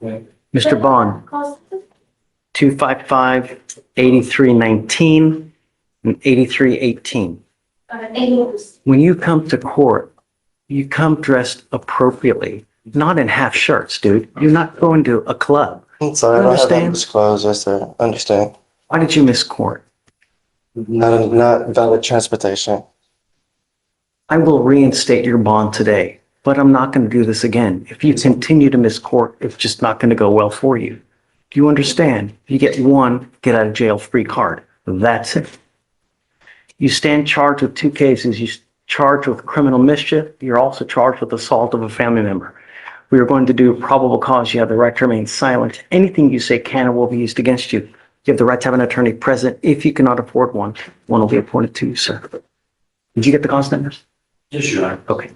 Mr. Bond, 255-8319 and 8318. When you come to court, you come dressed appropriately, not in half shirts, dude. You're not going to a club. I'm sorry, I don't have that much clothes. Yes, sir. Understand. Why did you miss court? Not valid transportation. I will reinstate your bond today, but I'm not going to do this again. If you continue to miss court, it's just not going to go well for you. Do you understand? You get one get out of jail free card. That's it. You stand charged with 2 cases. You're charged with criminal mischief. You're also charged with assault of a family member. We are going to do probable cause. You have the right to remain silent. Anything you say can or will be used against you. You have the right to have an attorney present. If you cannot afford one, one will be appointed to you, sir. Did you get the cause numbers? Yes, Your Honor. Okay.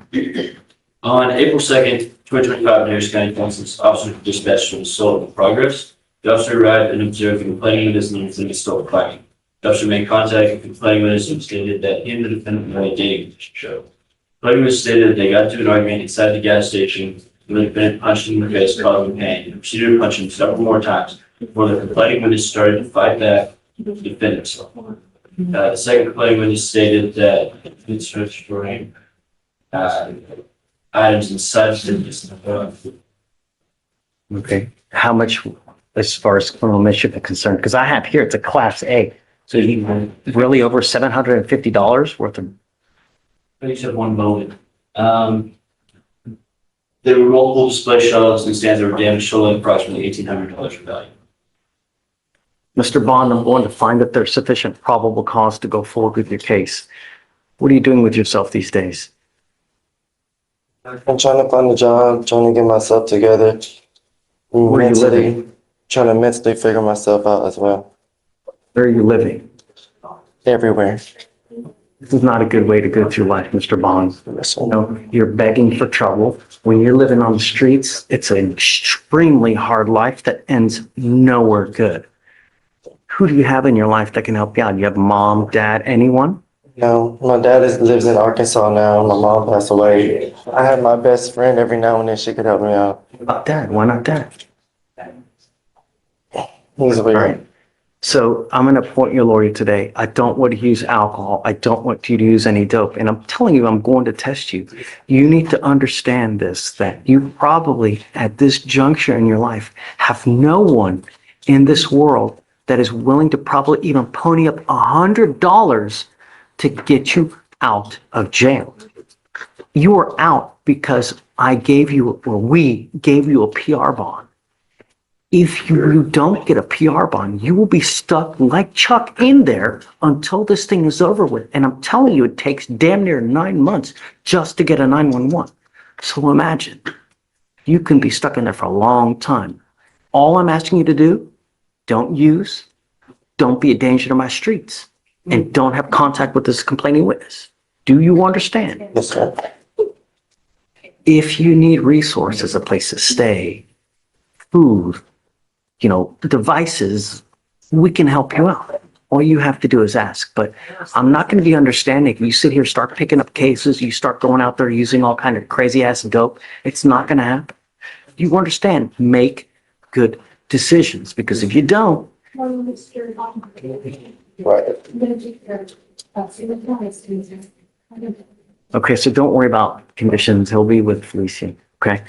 On April 2nd, 2025, in Harris County, Kansas, officer dispatched from assault in progress. The officer arrived and observed the complaining witness and the assault fighting. The officer made contact with the complaining witness and stated that he and the defendant were in a dating relationship. The complaining witness stated that they got into an argument inside the gas station when the defendant punched him in the face, causing pain, and proceeded to punch him several more times before the complaining witness started to fight back the defendant. The second complaining witness stated that it's destroying items and substances. Okay. How much, as far as criminal mischief is concerned? Because I have here, it's a class A. So you really over $750 worth of. I just have one moment. There were multiple display shelves and stands that were damaged, totaling approximately $1,800 in value. Mr. Bond, I'm going to find that there's sufficient probable cause to go forward with your case. What are you doing with yourself these days? I'm trying to find a job, trying to get myself together. Where are you living? Trying to mentally figure myself out as well. Where are you living? Everywhere. This is not a good way to go through life, Mr. Bond. Yes, sir. You know, you're begging for trouble. When you're living on the streets, it's an extremely hard life that ends nowhere good. Who do you have in your life that can help you out? You have mom, dad, anyone? No, my dad lives in Arkansas now. My mom passed away. I have my best friend every now and then. She could help me out. What about dad? Why not dad? He's All weird. right. So I'm going to appoint your lawyer today. I don't want to use alcohol. I don't want you to use any dope. And I'm telling you, I'm going to test you. You need to understand this, that you probably at this juncture in your life have no one in this world that is willing to probably even pony up $100 to get you out of jail. You are out because I gave you, or we gave you a PR bond. If you don't get a PR bond, you will be stuck like Chuck in there until this thing is over with. And I'm telling you, it takes damn near 9 months just to get a 911. So imagine, you can be stuck in there for a long time. All I'm asking you to do, don't use, don't be a danger to my streets, and don't have contact with this complaining witness. Do you understand? Yes, sir. If you need resources, a place to stay, food, you know, devices, we can help you out. All you have to do is ask. But I'm not going to be understanding if you sit here, start picking up cases, you start going out there using all kind of crazy ass dope. It's not going to happen. You understand? Make good decisions, because if you don't, Right. okay, so don't worry about conditions. He'll be with Felicia. Okay.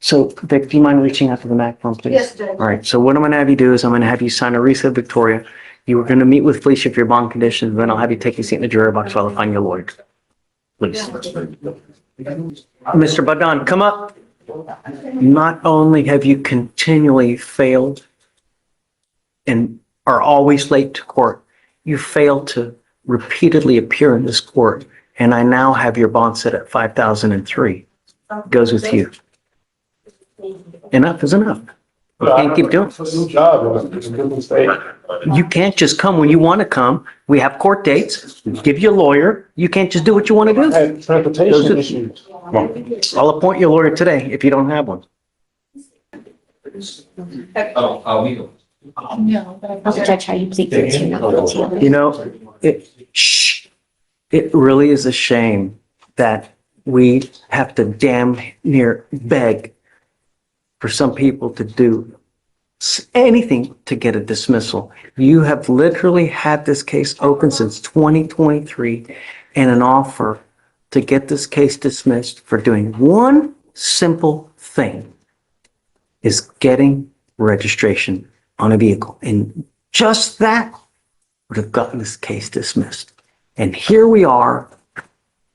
So Vic, do you mind reaching out to the MAC phone, please? Yes, Judge. All right. So what I'm going to have you do is I'm going to have you sign a receipt, Victoria. You were going to meet with Felicia for your bond conditions. Then I'll have you take your seat in the jury box while I find your lawyer. Please. Mr. Badan, come up. Not only have you continually failed and are always late to court, you failed to repeatedly appear in this court. And I now have your bond set at $5,003. Goes with you. Enough is enough. We can't keep doing It's a new job. It's a good mistake. You can't just come when you want to come. We have court dates. Give you a lawyer. You can't just do what you want to I do. had transportation issues. I'll appoint your lawyer today if you don't have one. No, but I'll judge how you plead guilty or not guilty. You know, it really is a shame that we have to damn near beg for some people to do anything to get a dismissal. You have literally had this case open since 2023 and an offer to get this case dismissed for doing one simple thing, is getting registration on a vehicle. And just that would have gotten this case dismissed. And here we are,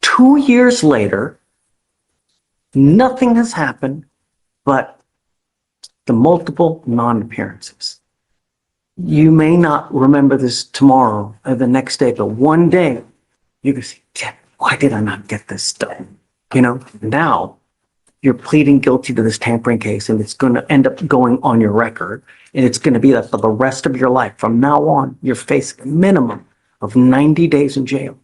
2 years later, nothing has happened but the multiple non-appearances. You may not remember this tomorrow or the next day, but one day you can say, "Damn, why did I not get this done?" You know, now you're pleading guilty to this tampering case, and it's going to end up going on your record, and it's going to be that for the rest of your life. From now on, you're facing a minimum of 90 days in jail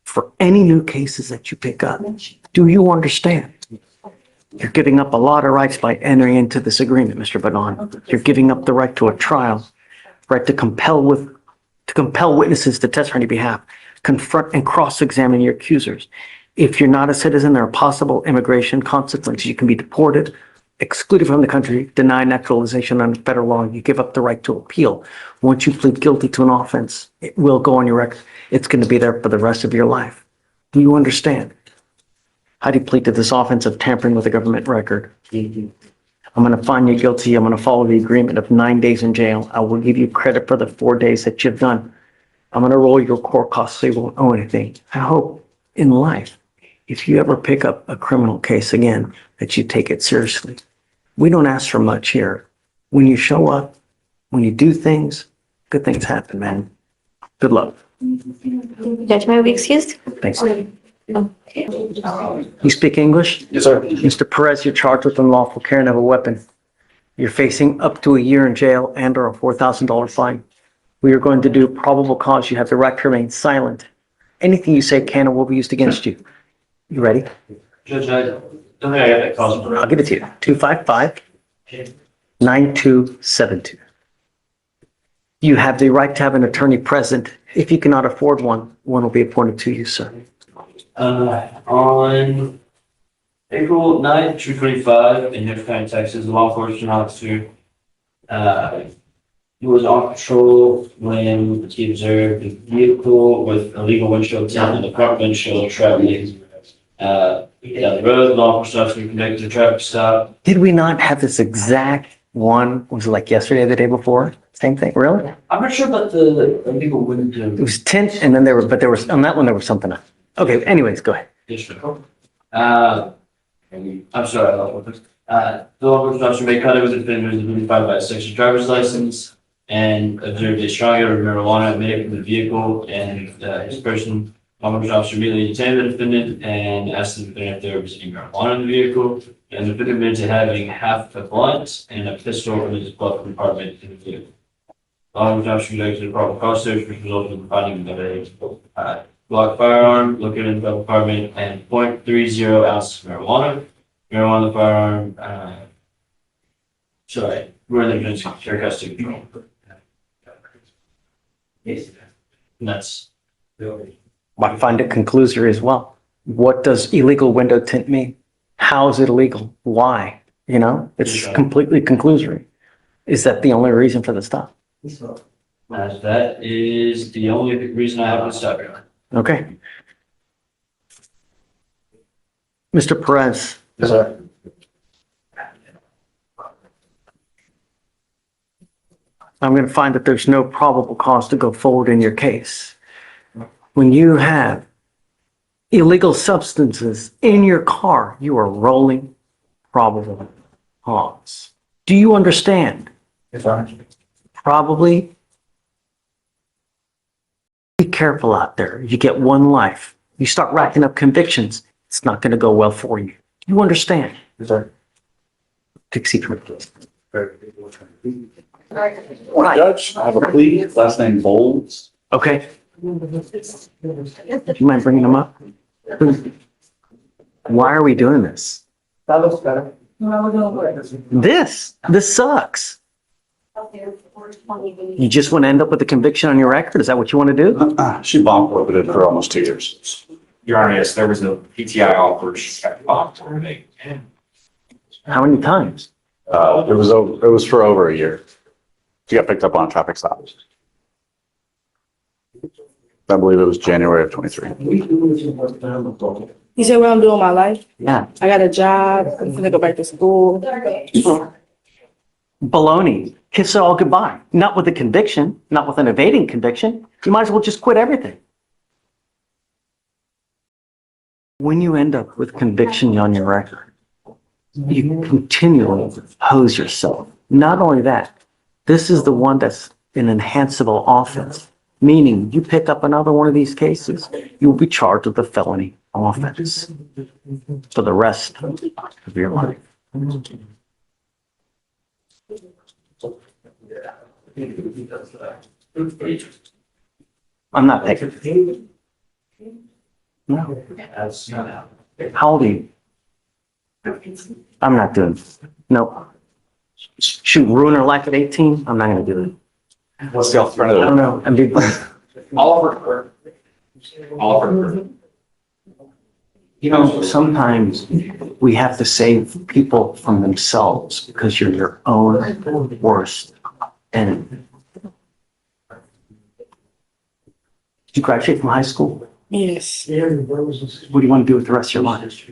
for any new cases that you pick up. Do you understand? You're giving up a lot of rights by entering into this agreement, Mr. Badon. You're giving up the right to a trial, right to compel witnesses to testify on your behalf, confront and cross-examine your accusers. If you're not a citizen, there are possible immigration consequences. You can be deported, excluded from the country, denied naturalization under federal law. You give up the right to appeal. Once you plead guilty to an offense, it will go on your record. It's going to be there for the rest of your life. Do you understand? How do you plead to this offense of tampering with a government record? I'm going to find you guilty. I'm going to follow the agreement of 9 days in jail. I will give you credit for the 4 days that you've done. I'm going to roll your court costs so you won't owe anything. I hope in life, if you ever pick up a criminal case again, that you take it seriously. We don't ask for much here. When you show up, when you do things, good things happen, man. Good luck. Judge, may I be excused? Thanks. Okay. You speak English? Yes, sir. Mr. Perez, you're charged with unlawful carrying of a weapon. You're facing up to a year in jail and or a $4,000 fine. We are going to do probable cause. You have the right to remain silent. Anything you say can or will be used against you. You ready? Judge, I don't think I got that cause. I'll give it to you. 255-9272. You have the right to have an attorney present. If you cannot afford one, one will be appointed to you, sir. On April 9th, 2025, in Harris County, Texas, a law enforcement officer he was on patrol when he observed a vehicle with illegal windshield tint and the front windshield traveling down the road. The law enforcement officer conducted a traffic stop. Did we not have this exact one? Was it like yesterday or the day before? Same thing, really? I'm not sure about the illegal It window. was tint and then there was, on that one, there was something else. Okay, anyways, go ahead. I'm sorry, the law enforcement officer made contact with the defendant who was identified by a section driver's license and observed a strong odor of marijuana emanating from the vehicle and his person. Law enforcement officer immediately detained the defendant and asked the defendant if they were presenting marijuana in the vehicle. And the defendant admitted to having half a blunt and a pistol in his glove compartment in the vehicle. Law enforcement officer conducted a proper cause search, which resulted in the finding of a Glock firearm located in the glove compartment and .30 ounces of marijuana. Marijuana in the firearm, we're in the evidence care custody. Yes. And that's. I find it conclusory as well. What does illegal window tint mean? How is it illegal? Why? You know, it's completely conclusory. Is that the only reason for the stop? That is the only reason I have to stop here. Okay. Mr. Perez, Yes, sir. I'm going to find that there's no probable cause to go forward in your case. When you have illegal substances in your car, you are rolling probable cause. Do you understand? Yes, sir. Probably. Be careful out there. You get one life. You start racking up convictions, it's not going to go well for you. You understand? Yes, sir. Take a seat for me, please. Judge, I have a plea, last name Bowles. Okay. Do you mind bringing them up? Why are we doing this? That looks better. This sucks. You just want to end up with a conviction on your record? Is that what you want to do? She bomb prohibited for almost 2 years. Your Honor, yes, there was no PTI offer. She got bombed already. How many times? It was for over a year. She got picked up on a traffic stop. I believe it was January of 23. You said what I'm doing with my life? Yeah. I got a job. I'm gonna go back to school. Baloney. Kiss it all goodbye. Not with a conviction, not with an evading conviction. You might as well just quit everything. When you end up with conviction on your record, you continually hose yourself. Not only that, this is the one that's an enhanceable offense, meaning you pick up another one of these cases, you will be charged with a felony offense for the rest of your life. I'm not taking. No. How old are you? I'm not doing it. No. Shoot, ruin her life at 18? I'm not gonna do it. What's the I alternative? don't know. I'm big. Oliver. You know, sometimes we have to save people from themselves because you're your own worst enemy. Did you graduate from high school? Yes. What do you want to do with the rest of your life?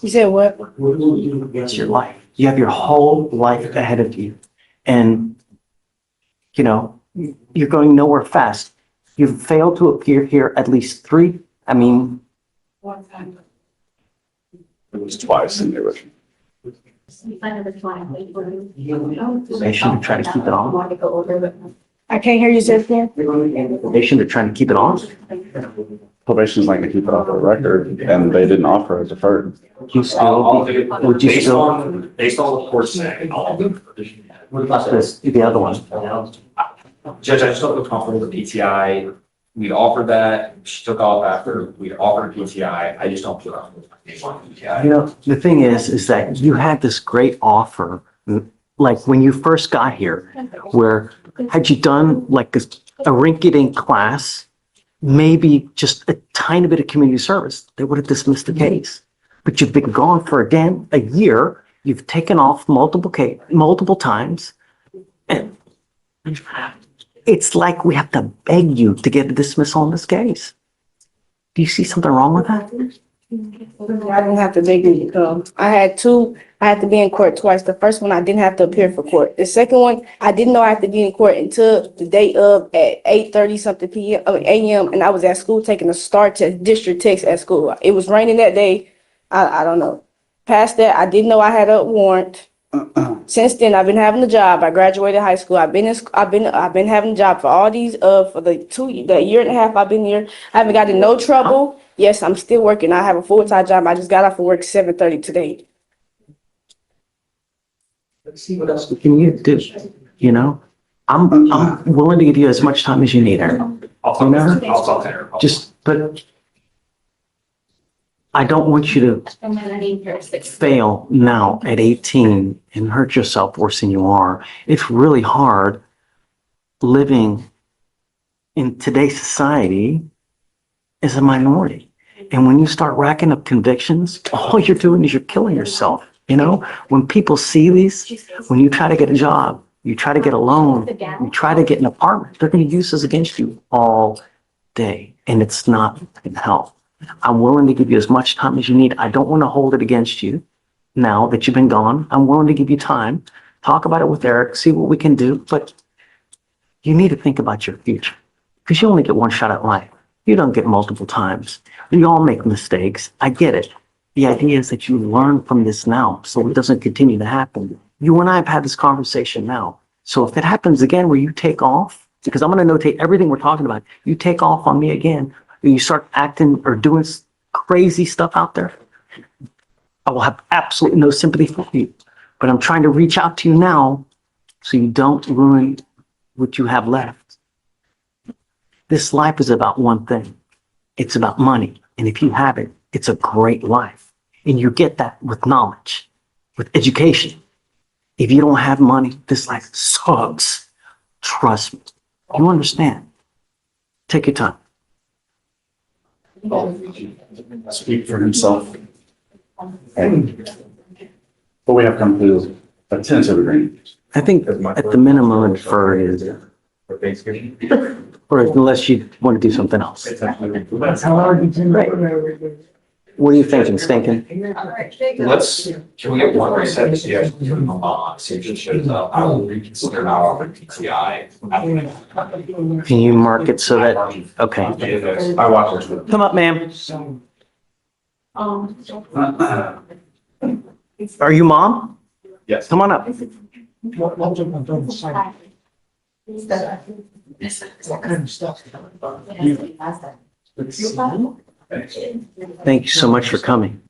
You said what? What do you do with the rest of your life? You have your whole life ahead of you. And, you know, you're going nowhere fast. You've failed to appear here at least three. I mean, It was twice in the original. probation to try to keep it on. I can't hear you say it again. Probation to trying to keep it on. Probation's not gonna keep it off the record, and they didn't offer a deferred. You still, would you still, Based on the court saying, what about this, the other one? Judge, I just don't feel comfortable with the PTI. We offered that, she took off after we offered PTI. I just don't feel comfortable with PTI. You know, the thing is that you had this great offer, like when you first got here, where had you done like a rinky-dink class, maybe just a tiny bit of community service, they would have dismissed the case. But you've been gone for again a year. You've taken off multiple times, and it's like we have to beg you to get a dismissal on this case. Do you see something wrong with that? I didn't have to beg you to come. I had to be in court twice. The first one, I didn't have to appear for court. The second one, I didn't know I had to be in court until the day of at 8:30 something a.m. And I was at school taking a STAR test, district test at school. It was raining that day. I don't know. Past that, I didn't know I had a warrant. Since then, I've been having a job. I graduated high school. I've been having a job for all these for the year and a half I've been here. I haven't got in no trouble. Yes, I'm still working. I have a full-time job. I just got off of work 7:30 today. Let's see what else we can do. You know, I'm willing to give you as much time as you need, Aaron. I'll talk to her. But I don't want you to fail now at 18 and hurt yourself worse than you are. It's really hard living in today's society as a minority. And when you start racking up convictions, all you're doing is you're killing yourself. You know, when people see these, when you try to get a job, you try to get a loan, you try to get an apartment, they're going to use this against you all day. And it's not going to help. I'm willing to give you as much time as you need. I don't want to hold it against you now that you've been gone. I'm willing to give you time. Talk about it with Eric, see what we can do. But you need to think about your future because you only get one shot at life. You don't get multiple times. We all make mistakes. I get it. The idea is that you learn from this now so it doesn't continue to happen. You and I have had this conversation now. So if it happens again where you take off, because I'm going to notate everything we're talking about, you take off on me again, you start acting or doing crazy stuff out there, I will have absolutely no sympathy for you. But I'm trying to reach out to you now so you don't ruin what you have left. This life is about one thing. It's about money. And if you have it, it's a great life. And you get that with knowledge, with education. If you don't have money, this life sucks. Trust me. You understand? Take your time. Speak for himself. But we have come to A tentative agreement. I think at the minimum, deferred is, For Thanksgiving. or unless you want to do something else. What are you thinking, Stinking? Can we get one reset to see if we can move on, see if it shows up? I will reconsider now on PTI. Can you mark it so that, okay. I watched it. Come up, ma'am. Are you mom? Yes. Come on up. Thank you so much for coming.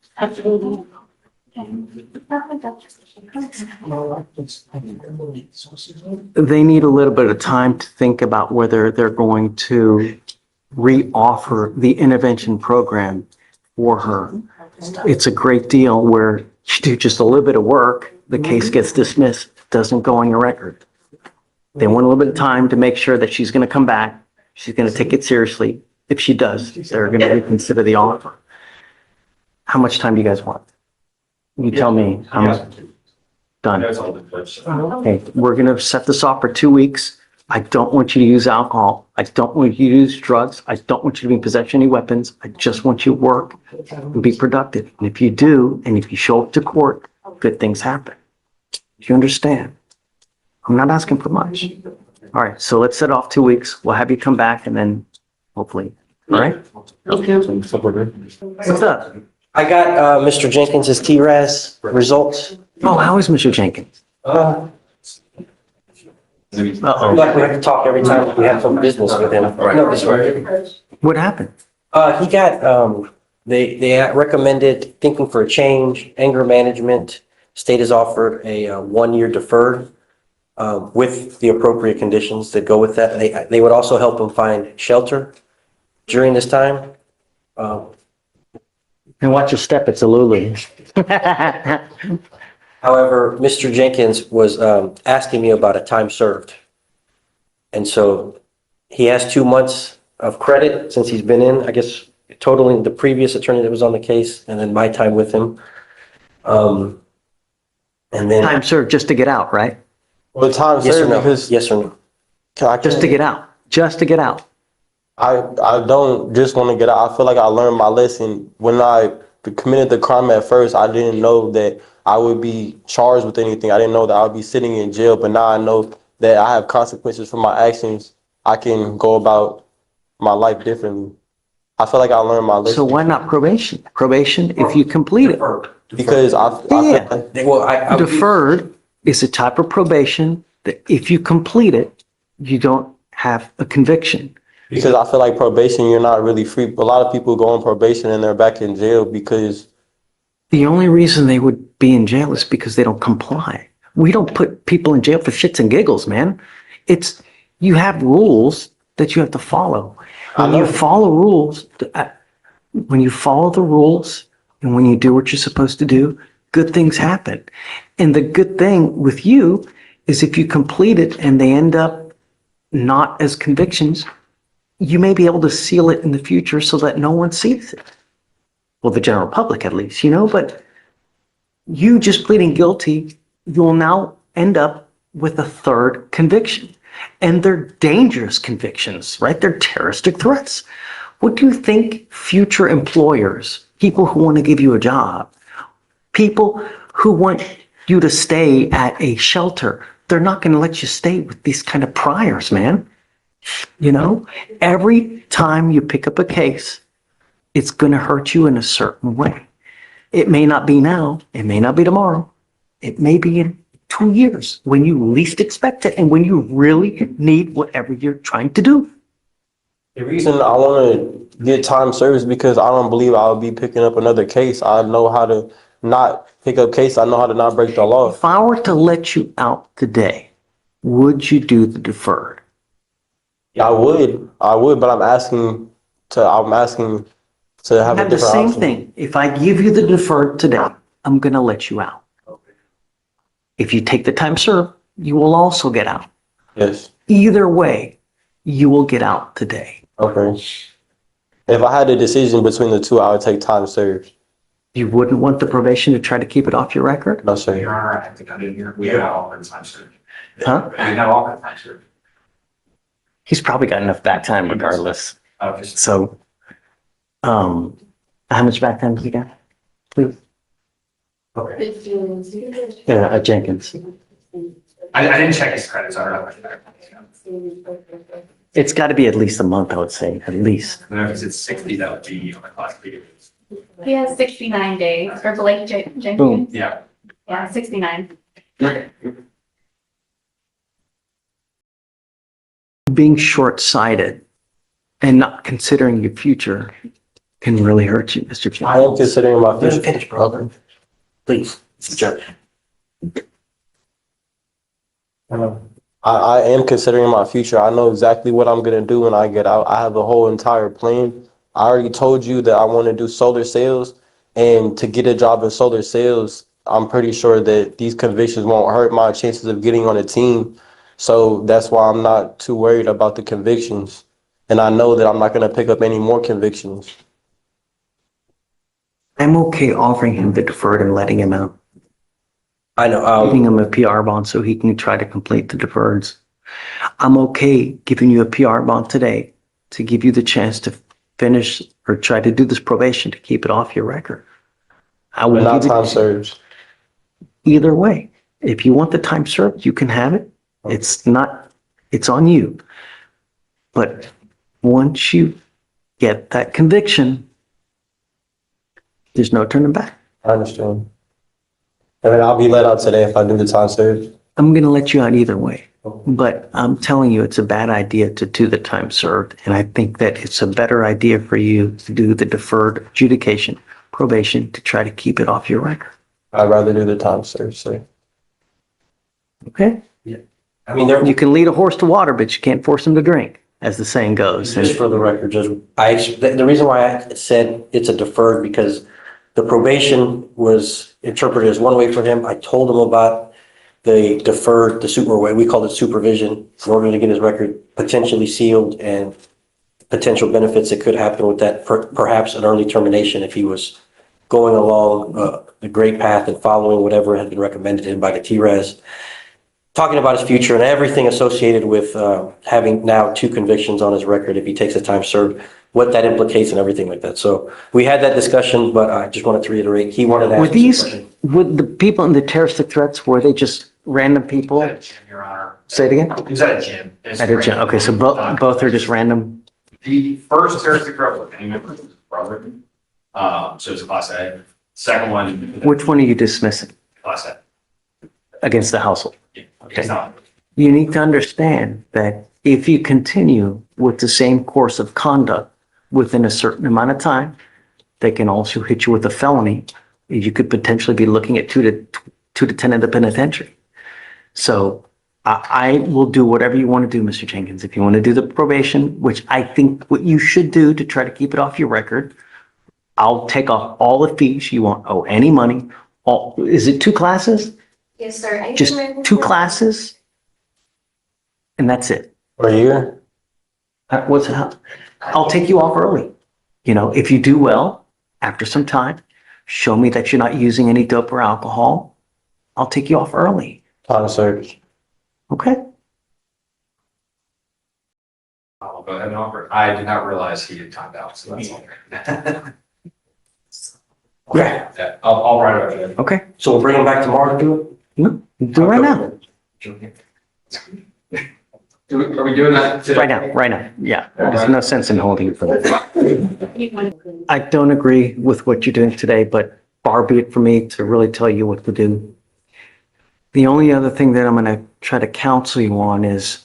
They need a little bit of time to think about whether they're going to re-offer the intervention program for her. It's a great deal where you do just a little bit of work, the case gets dismissed, doesn't go on your record. They want a little bit of time to make sure that she's going to come back. She's going to take it seriously. If she does, they're going to reconsider the offer. How much time do you guys want? You tell me how much. Done. That's all the clips. Okay, we're going to set this off for 2 weeks. I don't want you to use alcohol. I don't want you to use drugs. I don't want you to be in possession of any weapons. I just want you to work and be productive. And if you do, and if you show up to court, good things happen. Do you understand? I'm not asking for much. All right, so let's set off 2 weeks. We'll have you come back and then hopefully, all right? What's up? I got Mr. Jenkins's TRAS results. Oh, how is Mr. Jenkins? Uh, Uh-oh. like we have to talk every time we have some business with him. No, this way. What happened? He got, they recommended thinking for a change, anger management. State has offered a 1-year deferred with the appropriate conditions that go with that. They would also help him find shelter during this time. And watch your step, it's a Lulu. However, Mr. Jenkins was asking me about a time served. And so he has 2 months of credit since he's been in, I guess, totaling the previous attorney that was on the case and then my time with him. And then, Time served just to get out, right? But time yes or served no? because Yes or no? Just to get out, just to get out. I don't just want to get out. I feel like I learned my lesson when I committed the crime at first. I didn't know that I would be charged with anything. I didn't know that I would be sitting in jail, but now I know that I have consequences for my actions. I can go about my life differently. I feel like I learned my lesson. So why not probation? Probation, if you complete it. Because Yeah. Well, I Deferred is a type of probation that if you complete it, you don't have a conviction. because I feel like probation, you're not really free. A lot of people go on probation and they're back in jail because The only reason they would be in jail is because they don't comply. We don't put people in jail for shits and giggles, man. It's, you have rules that you have to follow. When you follow rules, when you follow the rules and when you do what you're supposed to do, good things happen. And the good thing with you is if you complete it and they end up not as convictions, you may be able to seal it in the future so that no one sees it. Well, the general public at least, but you just pleading guilty, you'll now end up with a third conviction. And they're dangerous convictions, right? They're terroristic threats. What do you think future employers, people who want to give you a job, people who want you to stay at a shelter, they're not going to let you stay with these kind of priors, man. Every time you pick up a case, it's going to hurt you in a certain way. It may not be now. It may not be tomorrow. It may be in 2 years when you least expect it and when you really need whatever you're trying to do. the reason I want to get time served is because I don't believe I'll be picking up another case. I know how to not pick up case. I know how to not break the law. If I were to let you out today, would you do the deferred? I would, but I'm asking to have a Have the different same option. thing. If I give you the deferred today, I'm going to let you out. If you take the time served, you will also get out. Yes. Either way, you will get out today. Okay. If I had a decision between the two, I would take time served. You wouldn't want the probation to try to keep it off your record? No, sir. Your Honor, I think I didn't hear. We have all the time served. Huh? We have all the time served. He's probably got enough back time regardless. Just So, how much back time does he got? Please. Jenkins. I didn't check his credits. I don't know. It's got to be at least a month, I would say, at least. And if it's 60, that would be on the class B. He has 69 days, or Blake Jenkins. Boom. Yeah. Yeah, 69. Being short-sighted and not considering your future can really hurt you, Mr. I am Jenkins. considering my Let him future. finish, brother. Please, Judge. I am considering my future. I know exactly what I'm gonna do when I get out. I have a whole entire plan. I already told you that I want to do solar sales, and to get a job in solar sales, I'm pretty sure that these convictions won't hurt my chances of getting on a team. So that's why I'm not too worried about the convictions. And I know that I'm not gonna pick up any more convictions. I'm okay offering him the deferred and letting him out, I know, giving him a PR bond so he can try to complete the deferreds. I'm okay giving you a PR bond today to give you the chance to finish or try to do this probation to keep it off your record. I But will not give time it served. either way. If you want the time served, you can have it. It's on you. But once you get that conviction, there's no turning back. I understand. And then I'll be let out today if I do the time served. I'm going to let you out either way. But I'm telling you, it's a bad idea to do the time served. And I think that it's a better idea for you to do the deferred adjudication, probation, to try to keep it off your record. I'd rather do the time served, sir. Okay? I mean, there, You can lead a horse to water, but you can't force him to drink, as the saying goes. just for the record, Judge, the reason why I said it's a deferred, because the probation was interpreted as one way for him. I told him about the deferred, we called it supervision, in order to get his record potentially sealed and potential benefits that could happen with that, perhaps an early termination if he was going along the great path and following whatever had been recommended to him by the TRES. Talking about his future and everything associated with having now 2 convictions on his record if he takes the time served, what that implicates and everything like that. So we had that discussion, but I just wanted to reiterate, he wanted to ask me some questions. Would the people in the terroristic threats, were they just random people? At a gym, Your Honor. Say it again? He was at a gym. At a gym. Okay, so both are just random. The first terroristic threat was any member of his brother. So it's a class A. Second one. Which one are you dismissing Class A. against the household? Yeah. Okay. It's not. You need to understand that if you continue with the same course of conduct within a certain amount of time, they can also hit you with a felony. You could potentially be looking at 2 to 10 in the penitentiary. So I will do whatever you want to do, Mr. Jenkins. If you want to do the probation, which I think what you should do to try to keep it off your record, I'll take off all the fees. You won't owe any money. Is it 2 classes? Yes, sir. Just 2 classes? And that's it. For a year? I'll take you off early. You know, if you do well, after some time, show me that you're not using any dope or alcohol, I'll take you off early. Time served. Okay? I'll go ahead and offer. I did not realize he had timed out, so that's all. Yeah. I'll write it up. Okay. So we'll bring him back tomorrow to do it? No, do it right now. Are we doing that today? Right now. Yeah. There's no sense in holding it for that. I don't agree with what you're doing today, but far be it for me to really tell you what to do. The only other thing that I'm going to try to counsel you on is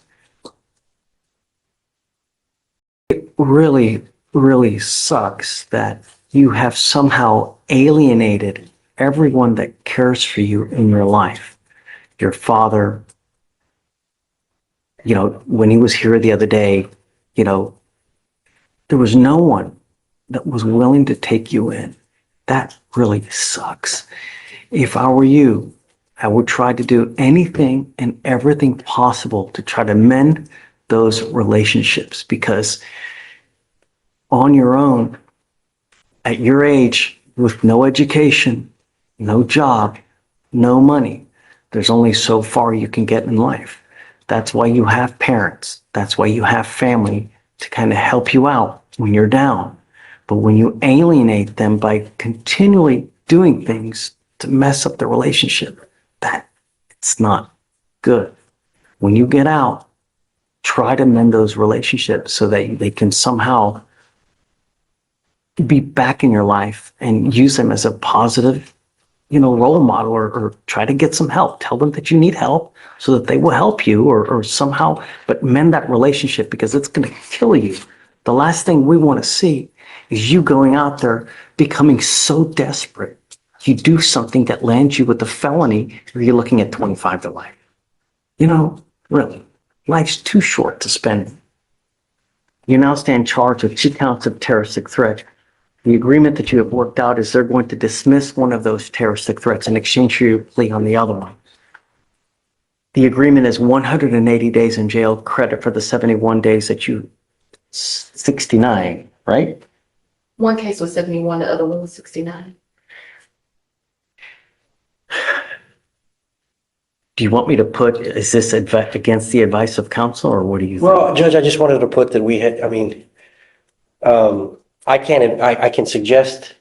it really, really sucks that you have somehow alienated everyone that cares for you in your life. Your father, you know, when he was here the other day, you know, there was no one that was willing to take you in. That really sucks. If I were you, I would try to do anything and everything possible to try to mend those relationships, because on your own, at your age, with no education, no job, no money, there's only so far you can get in life. That's why you have parents. That's why you have family to kind of help you out when you're down. But when you alienate them by continually doing things to mess up the relationship, that it's not good. When you get out, try to mend those relationships so that they can somehow be back in your life and use them as a positive, role model, or try to get some help. Tell them that you need help so that they will help you or somehow, but mend that relationship because it's going to kill you. The last thing we want to see is you going out there becoming so desperate. You do something that lands you with a felony or you're looking at 25 to life. Really, life's too short to spend. You now stand charged with 2 counts of terroristic threat. The agreement that you have worked out is they're going to dismiss one of those terroristic threats in exchange for your plea on the other one. The agreement is 180 days in jail, credit for the 71 days that 69, right? One case was 71, the other one was 69. Do you want me to put, is this against the advice of counsel or what do you think? Well, Judge, I just wanted to put that I can suggest,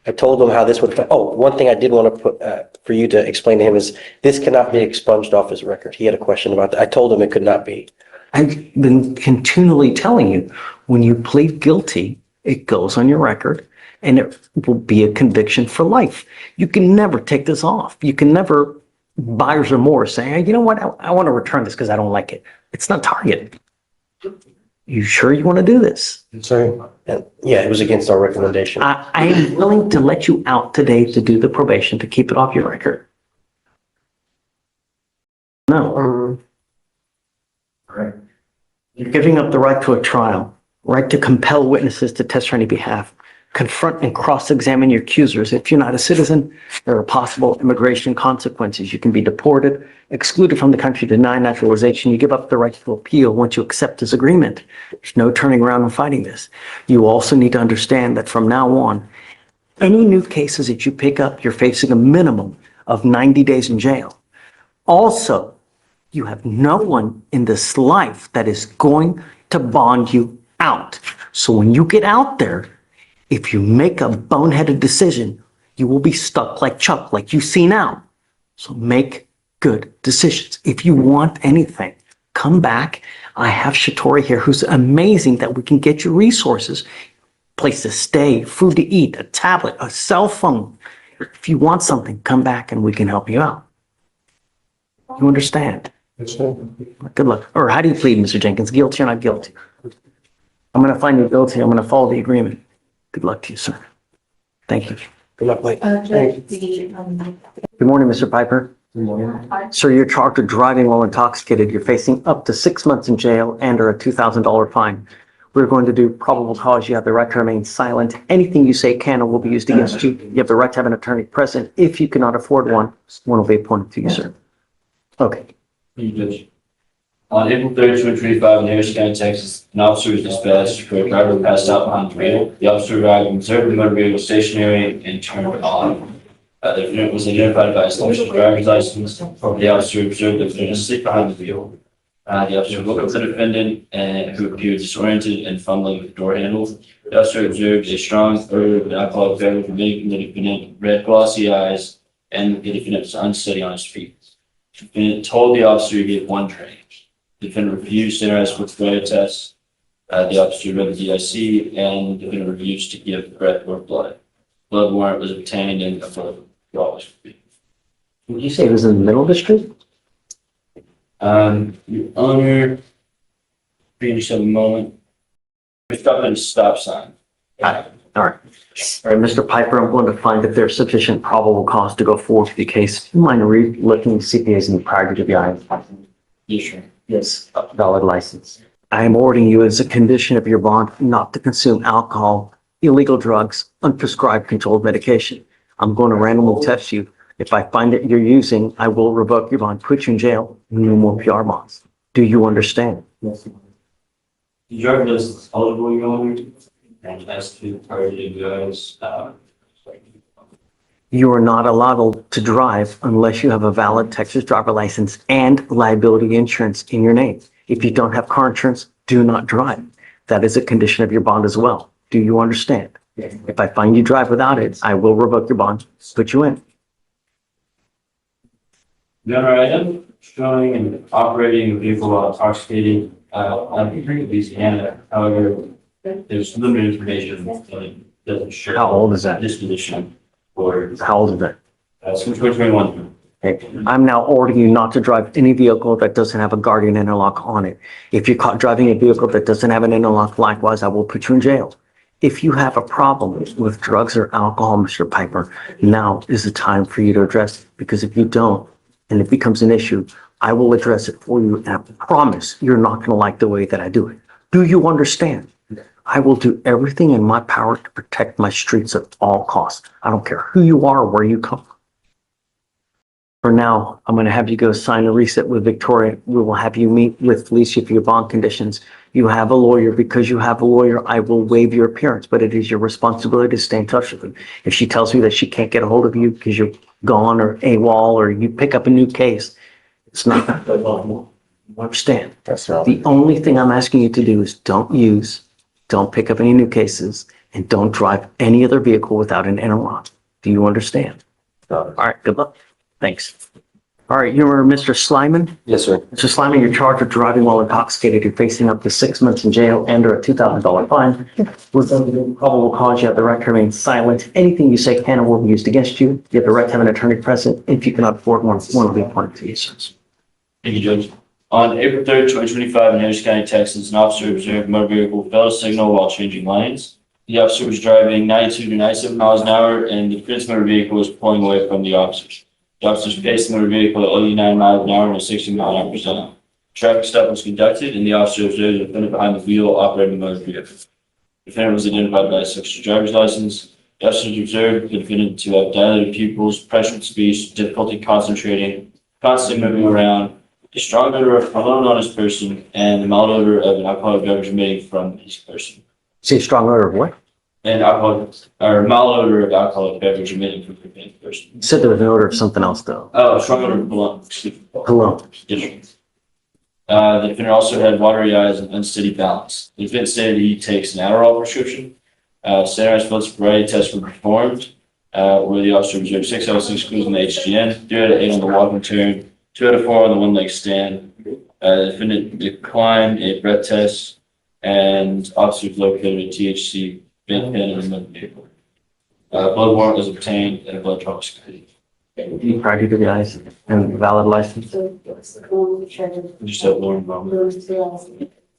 I told him how this would, one thing I did want to put, for you to explain to him is this cannot be expunged off his record. He had a question about that. I told him it could not be. I've been continually telling you, when you plead guilty, it goes on your record and it will be a conviction for life. You can never take this off. You can never buyer's remorse saying, you know what, I want to return this because I don't like it. It's not targeted. You sure you want to do this? Sorry. Yeah, it was against our recommendation. I am willing to let you out today to do the probation to keep it off your record. No. Right. You're giving up the right to a trial, right to compel witnesses to testify on your behalf, confront and cross-examine your accusers. If you're not a citizen, there are possible immigration consequences. You can be deported, excluded from the country, denied naturalization. You give up the right to appeal once you accept this agreement. There's no turning around and fighting this. You also need to understand that from now on, any new cases that you pick up, you're facing a minimum of 90 days in jail. Also, you have no one in this life that is going to bond you out. So when you get out there, if you make a boneheaded decision, you will be stuck like Chuck, like you see now. So make good decisions. If you want anything, come back. I have Shatori here, who's amazing that we can get you resources, place to stay, food to eat, a tablet, a cell phone. If you want something, come back and we can help you out. You understand? Yes, sir. Good luck. Or how do you plead, Mr. Jenkins? Guilty or not guilty? I'm going to find you guilty. I'm going to follow the agreement. Good luck to you, sir. Thank you. Good luck, Mike. Judge, Good morning, Mr. Piper. Sir, you're charged with driving while intoxicated. You're facing up to 6 months in jail and or a $2,000 fine. We're going to do probable cause. You have the right to remain silent. Anything you say can or will be used against you. You have the right to have an attorney present. If you cannot afford one will be appointed to you, sir. Okay. Thank you, Judge. On April 3rd, 2025, in Harris County, Texas, an officer was dispatched for a driver who passed out behind the wheel. The officer arrived and observed the motor vehicle stationary and turned on. The defendant was identified by his driver's license. The officer observed the defendant asleep behind the wheel. The officer looked at the defendant who appeared disoriented and fumbling with the door handle. The officer observed a strong odor of alcoholic beverage emitting from the defendant, red glossy eyes, and the defendant was unsteady on his feet. The defendant told the officer to get one drink. The defendant refused to interact with the test. The officer read the DIC and the defendant refused to give breath or blood. Blood warrant was obtained and a photo of Did you say it was in the middle of the street? Your Honor, being just a moment. We stopped at a stop sign. All right. All right, Mr. Piper, I'm going to find if there's sufficient probable cause to go forward with the case. Do you mind looking CPAs in the prior to the Yes, sir. Yes, valid license. I am ordering you as a condition of your bond not to consume alcohol, illegal drugs, unprescribed controlled medication. I'm going to randomly test you. If I find that you're using, I will revoke your bond, put you in jail, no more PR bonds. Do you understand? Yes. The driver is eligible, Your Honor, and as to targeted guys, You are not allowed to drive unless you have a valid Texas driver license and liability insurance in your name. If you don't have car insurance, do not drive. That is a condition of your bond as well. Do you understand? If I find you drive without it, I will revoke your bond, put you in. Another item, showing and operating a vehicle while intoxicated, under Louisiana. However, there's limited information that doesn't show. How old is that? Disposition or, How old is that? since 2021. Okay. I'm now ordering you not to drive any vehicle that doesn't have a guardian interlock on it. If you're caught driving a vehicle that doesn't have an interlock, likewise, I will put you in jail. If you have a problem with drugs or alcohol, Mr. Piper, now is the time for you to address it. Because if you don't, and it becomes an issue, I will address it for you. And I promise you're not going to like the way that I do it. Do you understand? I will do everything in my power to protect my streets at all costs. I don't care who you are or where you come from. For now, I'm going to have you go sign a reset with Victoria. We will have you meet with Felicia for your bond conditions. You have a lawyer. Because you have a lawyer, I will waive your appearance, but it is your responsibility to stay in touch with her. If she tells you that she can't get a hold of you because you're gone or AWOL or you pick up a new case, it's not going to go well. You understand? That's right. The only thing I'm asking you to do is don't pick up any new cases, and don't drive any other vehicle without an interlock. Do you understand? All right, good luck. Thanks. All right, you're Mr. Slyman? Yes, sir. Mr. Slyman, you're charged with driving while intoxicated. You're facing up to 6 months in jail and or a $2,000 fine. With the probable cause, you have the right to remain silent. Anything you say can or will be used against you. You have the right to have an attorney present. If you cannot afford one will be appointed to you, sir. Thank you, Judge. On April 3rd, 2025, in Harris County, Texas, an officer observed a motor vehicle fail to signal while changing lanes. The officer was driving 92 to 97 miles an hour, and the defense motor vehicle was pulling away from the officers. The officers paced the motor vehicle at 89 miles an hour and a 60 mile an hour per zone. Traffic stop was conducted, and the officer observed the defendant behind the wheel operating the motor vehicle. The defendant was identified by his Texas driver's license. The officers observed the defendant to have dilated pupils, pressured speech, difficulty concentrating, constantly moving around, a strong odor of cologne on his person, and the mild odor of an alcoholic beverage emitting from his person. See a strong odor of what? And alcohol, or mild odor of alcoholic beverage emitting from the person. You said there was an odor of something else though. Oh, strong odor of cologne. Excuse me. Cologne. Yes, sir. The defendant also had watery eyes and unsteady balance. The defendant stated he takes an Adderall prescription. Standardized blood sobriety tests were performed, where the officer observed 6 out of 6 clues on the HGN, 3 out of 8 on the walking turn, 2 out of 4 on the one leg stand. The defendant declined a breath test, and officers located a THC vape pen in the motor vehicle. Blood warrant was obtained and a blood draw was completed. You prior to the guys and valid license. Just have Lauren moment.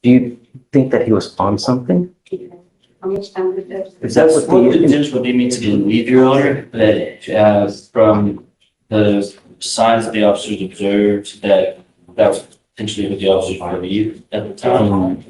Do you think that he was on something? Is that That's what the judge would need me to believe, Your Honor, that from the signs that the officers observed, that was potentially what the officers believed at the time.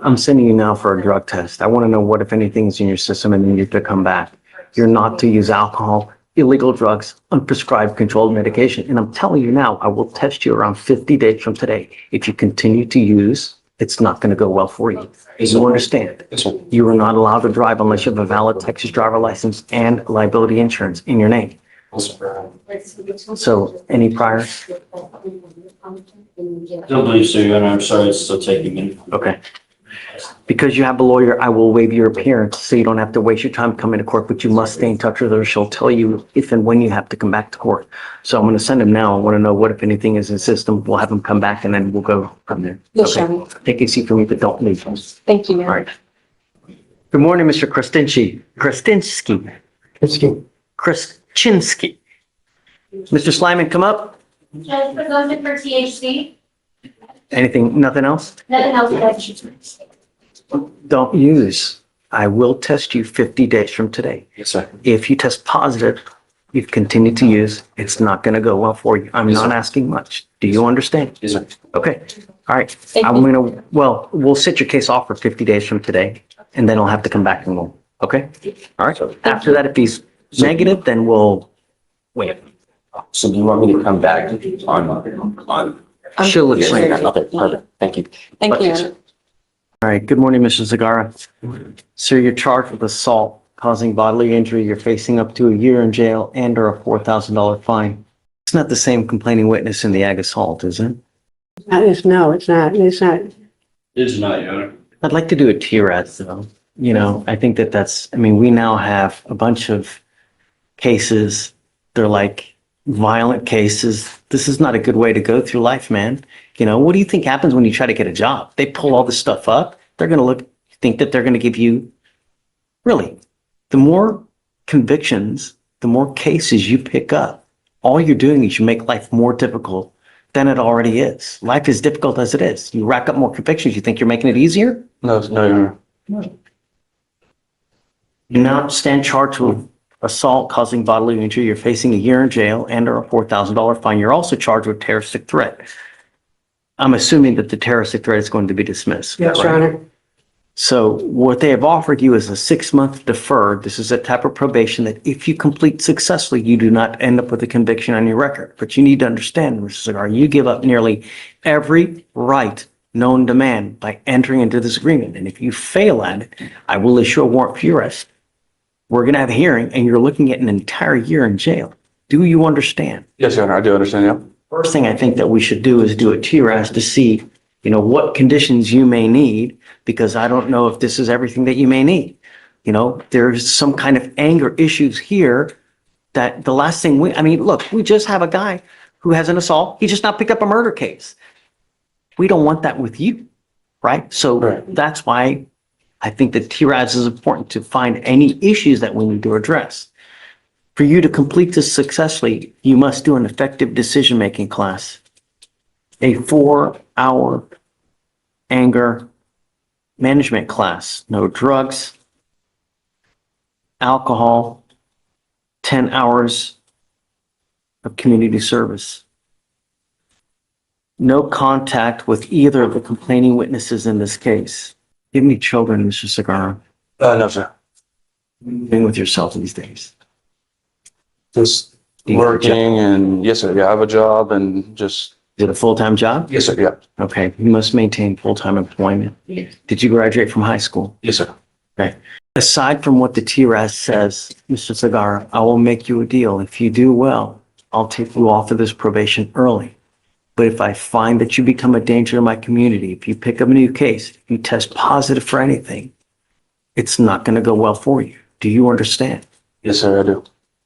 I'm sending you now for a drug test. I want to know what, if anything, is in your system and you need to come back. You're not to use alcohol, illegal drugs, unprescribed controlled medication. And I'm telling you now, I will test you around 50 days from today. If you continue to use, it's not going to go well for you. You understand? You are not allowed to drive unless you have a valid Texas driver license and liability insurance in your name. So any priors? Don't believe so, Your Honor. I'm sorry, it's still taking me. Okay. Because you have a lawyer, I will waive your appearance so you don't have to waste your time coming to court, but you must stay in touch with her. She'll tell you if and when you have to come back to court. So I'm going to send him now. I want to know what, if anything, is in the system. We'll have him come back and then we'll go from there. Yes, Okay. Your Honor. Take a seat for me, but don't leave. All Thank you, Mayor. right. Good morning, Mr. Krasinski. Mr. Slyman, come up. Judge, presumption for THC, Anything, nothing else? nothing else, Judge. Don't use. I will test you 50 days from today. Yes, sir. If you test positive, you've continued to use, it's not going to go well for you. I'm Yes, not sir. asking much. Do you understand? Yes, sir. Okay. All right. Thank I'm you. going to, well, we'll set your case off for 50 days from today, and then I'll have to come back and we'll, okay? All right. After that, if he's negative, then we'll wait. So do you want me to come back on? She'll explain that. Okay, perfect. Thank you. Thank you, Your Honor. All right. Good morning, Mr. Zagara. Sir, you're charged with assault causing bodily injury, you're facing up to a year in jail and or a $4,000 fine. It's not the same complaining witness in the ag assault, is it? No, it's not. It's not. It is not, Your Honor. I'd like to do a TRAS though. You know, I think I mean, we now have a bunch of cases. They're like violent cases. This is not a good way to go through life, man. You know, what do you think happens when you try to get a job? They pull all this stuff up. They're going to think that they're going to give you, really, the more convictions, the more cases you pick up, all you're doing is you make life more difficult than it already is. Life is difficult as it is. You rack up more convictions. You think you're making it easier? No, Your Honor. You now stand charged with assault causing bodily injury. You're facing a year in jail and or a $4,000 fine. You're also charged with terroristic threat. I'm assuming that the terroristic threat is going to be dismissed. Yes, Your Honor. So what they have offered you is a 6-month deferred. This is a type of probation that if you complete successfully, you do not end up with a conviction on your record. But you need to understand, Mr. Cigar, you give up nearly every right known to man by entering into this agreement. And if you fail at it, I will issue a warrant for your arrest. We're going to have a hearing and you're looking at an entire year in jail. Do you understand? Yes, Your Honor, I do understand, yeah. First thing I think that we should do is do a TRAS to see, you know, what conditions you may need, because I don't know if this is everything that you may need. You know, there's some kind of anger issues here that the last thing look, we just have a guy who has an assault. He just not picked up a murder case. We don't want that with you, right? So Right. That's why I think that TRAS is important to find any issues that we need to address. For you to complete this successfully, you must do an effective decision-making class, a 4-hour anger management class, no drugs, alcohol, 10 hours of community service. No contact with either of the complaining witnesses in this case. Do you have any children, Mr. Segarra? No, sir. Living with yourself these days? Just Do you have a job? working and, yes, sir, yeah, I have a job and just, Is it a full-time job? yes, sir, yeah. Okay, you must maintain full-time employment. Did you graduate from high school? Yes, sir. Okay. Aside from what the TRAS says, Mr. Segarra, I will make you a deal. If you do well, I'll take you off of this probation early. But if I find that you become a danger to my community, if you pick up a new case, if you test positive for anything, it's not going to go well for you. Do you understand? Yes, sir, I do.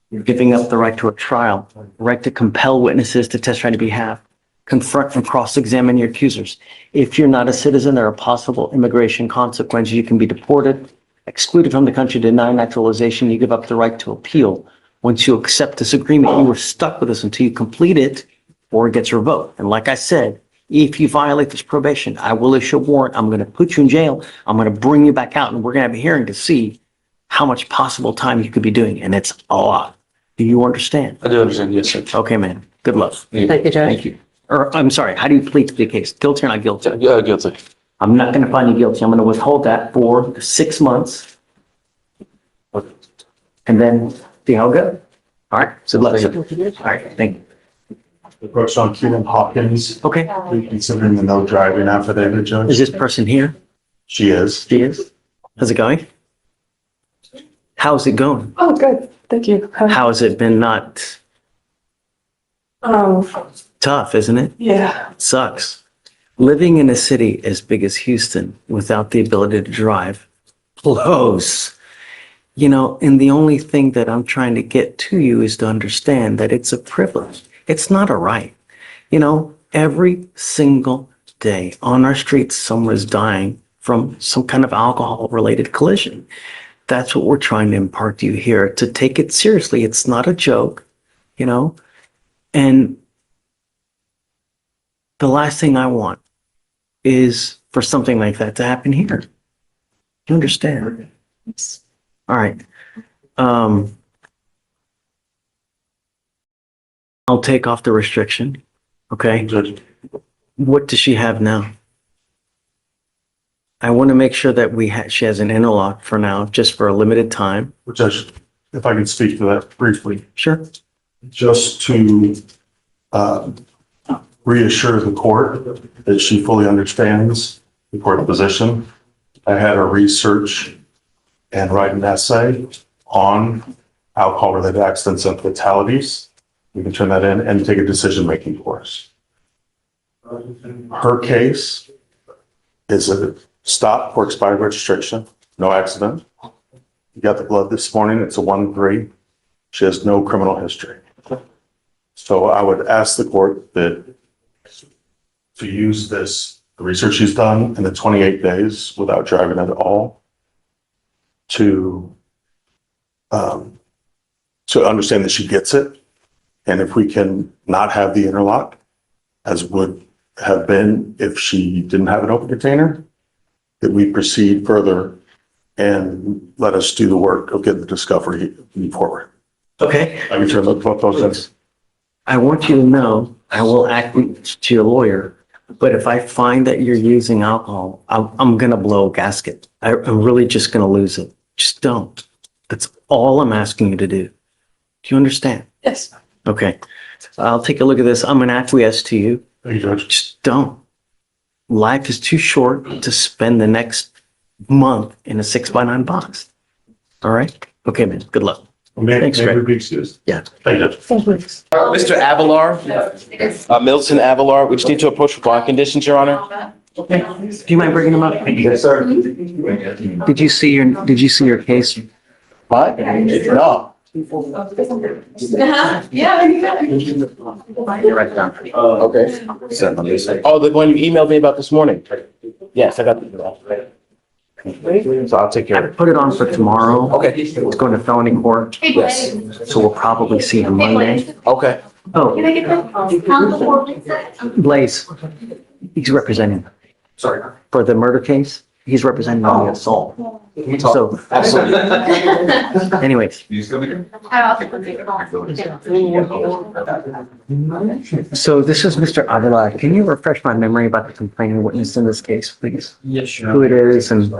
You're giving up the right to a trial, the right to compel witnesses to testify on your behalf, confront and cross-examine your accusers. If you're not a citizen, there are possible immigration consequences. You can be deported, excluded from the country, denied naturalization. You give up the right to appeal. Once you accept this agreement, you are stuck with us until you complete it or it gets revoked. And like I said, if you violate this probation, I will issue a warrant. I'm going to put you in jail. I'm going to bring you back out and we're going to have a hearing to see how much possible time you could be doing. And it's a lot. Do you understand? I do understand, yes, sir. Okay, man. Good luck. Thank you, Judge. Thank you. Or, I'm sorry, how do you plead to the case? Guilty or not guilty? Yeah, guilty. I'm not going to find you guilty. I'm going to withhold that for 6 months. And then see how it goes. All right, so let's, all right, thank you. The person on Keenan Hopkins, Okay, reconsidering the no driving affidavit, is Judge. this person here? She is. She is? How's it going? How's it going? Oh, good. Thank you. How has it been not tough, isn't it? Yeah. Sucks. Living in a city as big as Houston without the ability to drive blows. You know, and the only thing that I'm trying to get to you is to understand that it's a privilege. It's not a right. You know, every single day on our streets, someone is dying from some kind of alcohol-related collision. That's what we're trying to impart to you here, to take it seriously. It's not a joke, you know, and the last thing I want is for something like that to happen here. You understand? All right. I'll take off the restriction. Okay. Judge, What does she have now? I want to make sure that she has an interlock for now, just for a limited time. Judge, if I could speak to that briefly, Sure. just to reassure the court that she fully understands the court position. I had her research and write an essay on alcohol-related accidents and fatalities. We can turn that in and take a decision-making course. Her case is a stop for expired registration, no accident. You got the blood this morning, it's a 1-3. She has no criminal history. So I would ask the court that to use this, the research she's done in the 28 days without driving at all to understand that she gets it. And if we can not have the interlock, as would have been if she didn't have an open container, that we proceed further and let us do the work of getting the discovery forward. Okay. I can turn both those in. I want you to know, I will act to your lawyer, but if I find that you're using alcohol, I'm gonna blow a gasket. I'm really just gonna lose it. Just don't. That's all I'm asking you to do. Do you understand? Yes. Okay. I'll take a look at this. I'm gonna acquiesce to you. Thank you, Judge. Just don't. Life is too short to spend the next month in a 6x9 box. All right? Okay, man. Good luck. Thanks, Greg. May we be excused? Yeah. Thank you. Mr. Avalar, Milton Avalar, we just need to approach for bond conditions, Your Honor. Okay. Do you mind bringing them up? Yes, sir. Did you see your case? What? No. Yeah, there you go. Right down. Okay. Oh, the one you emailed me about this morning? Yes, I got the. So I'll take care of I it. put it on for tomorrow. Okay. It's going to felony court, Hey, Yes. Blaze. so we'll probably see him Monday. Okay. Oh, Can I get that? Blaze, he's representing Sorry. for the murder case. He's representing on the assault. So, anyways, I also put it on. so this is Mr. Avila. Can you refresh my memory about the complaining witness in this case, please? Yes, sure. Who it is and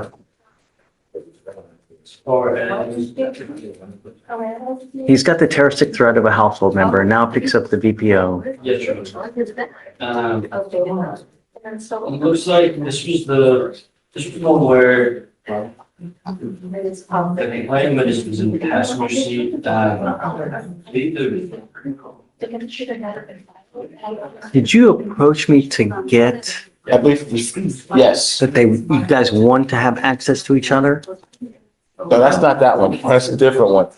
he's got the terroristic threat of a household member and now picks up the VPO. Yes, sure. It looks like this was the one where the complainant was in the passenger seat. I believe Did you approach me to get I believe, yes. that you guys want to have access to each other? No, that's not that one. That's a different one.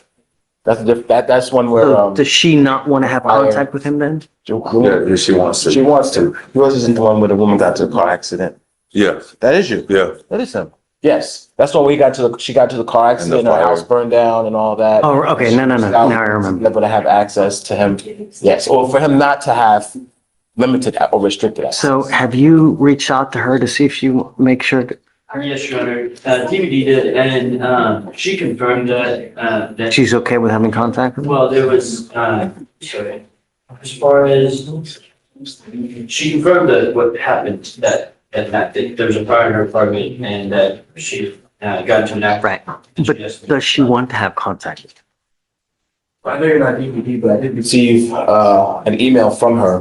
That's one where, So does she not want to have contact with him then? Yeah, she wants to. She wants to. Yours isn't the one where the woman got into a car accident. Yes, That is you. yeah. That is him. Yes, that's when she got to the car accident, her fire. house burned down and all that. Oh, okay, no, now I remember. Never to have access to him. Yes, or for him not to have limited or restricted access. So have you reached out to her to see if she makes sure that yes, Your Honor. DVD did, and she confirmed that she's okay with having contact with him? well, there was sorry. As far as she confirmed that what happened that there was a fire in her apartment and that she got into an accident. Right, but does she want to have contact with him? I know you're not DVD, but I did receive an email from her,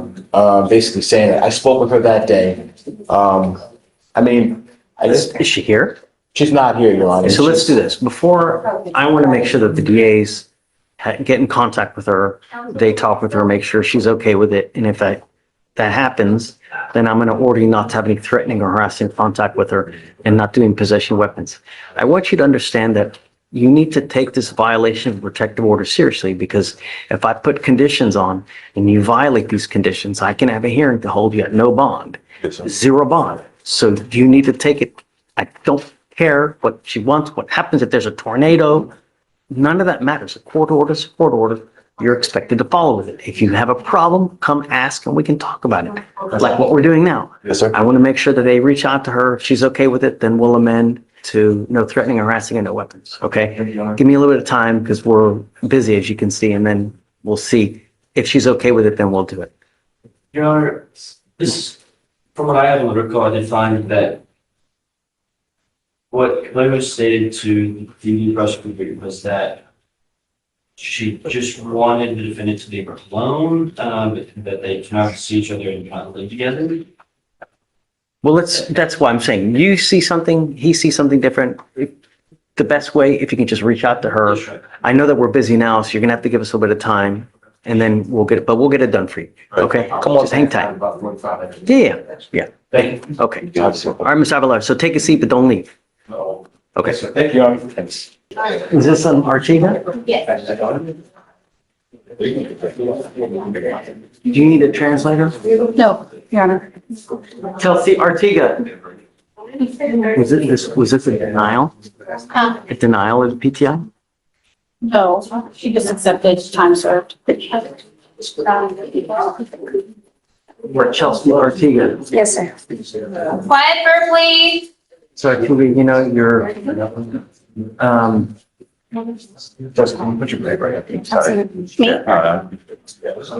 basically saying that I spoke with her that day. I mean, Is she here? she's not here, Your Honor. So let's do this. Before, I want to make sure that the DAs get in contact with her. They talk with her, make sure she's okay with it. And if that happens, then I'm going to order you not to have any threatening or harassing contact with her and not doing possession of weapons. I want you to understand that you need to take this violation of protective order seriously, because if I put conditions on and you violate these conditions, I can have a hearing to hold you at no bond, Yes, sir. 0 bond. So you need to take it. I don't care what she wants, what happens if there's a tornado. None of that matters. A court order is a court order. You're expected to follow with it. If you have a problem, come ask and we can talk about it, like what we're doing now. Yes, sir. I want to make sure that they reach out to her. If she's okay with it, then we'll amend to no threatening, harassing, and no weapons. Okay? Give me a little bit of time because we're busy, as you can see, and then we'll see. If she's okay with it, then we'll do it. Your Honor, this, from what I have on the record, I did find that what Claire stated to the prosecutor was that she just wanted the defendant to leave her alone, that they cannot see each other and cannot live together. Well, that's why I'm saying you see something, he sees something different. the best way, if you can just reach out to her. I know that we're busy now, so you're gonna have to give us a little bit of time, and then we'll get it, but we'll get it done for you, okay? Come on, just hang tight. Yeah. Thank you. Okay. All right, Ms. Avalar, so take a seat, but don't leave. Okay. Thank you. Thanks. Is this an Artiga? Yes. Do you need a translator? No, Your Honor. Chelsea Artiga, was this a denial? A denial of PTI? No, she just accepted time served. We're Chelsea Artiga. Yes, sir. Quiet for please. So actually, you know, you're, Just put your paper right here. Sorry. Me?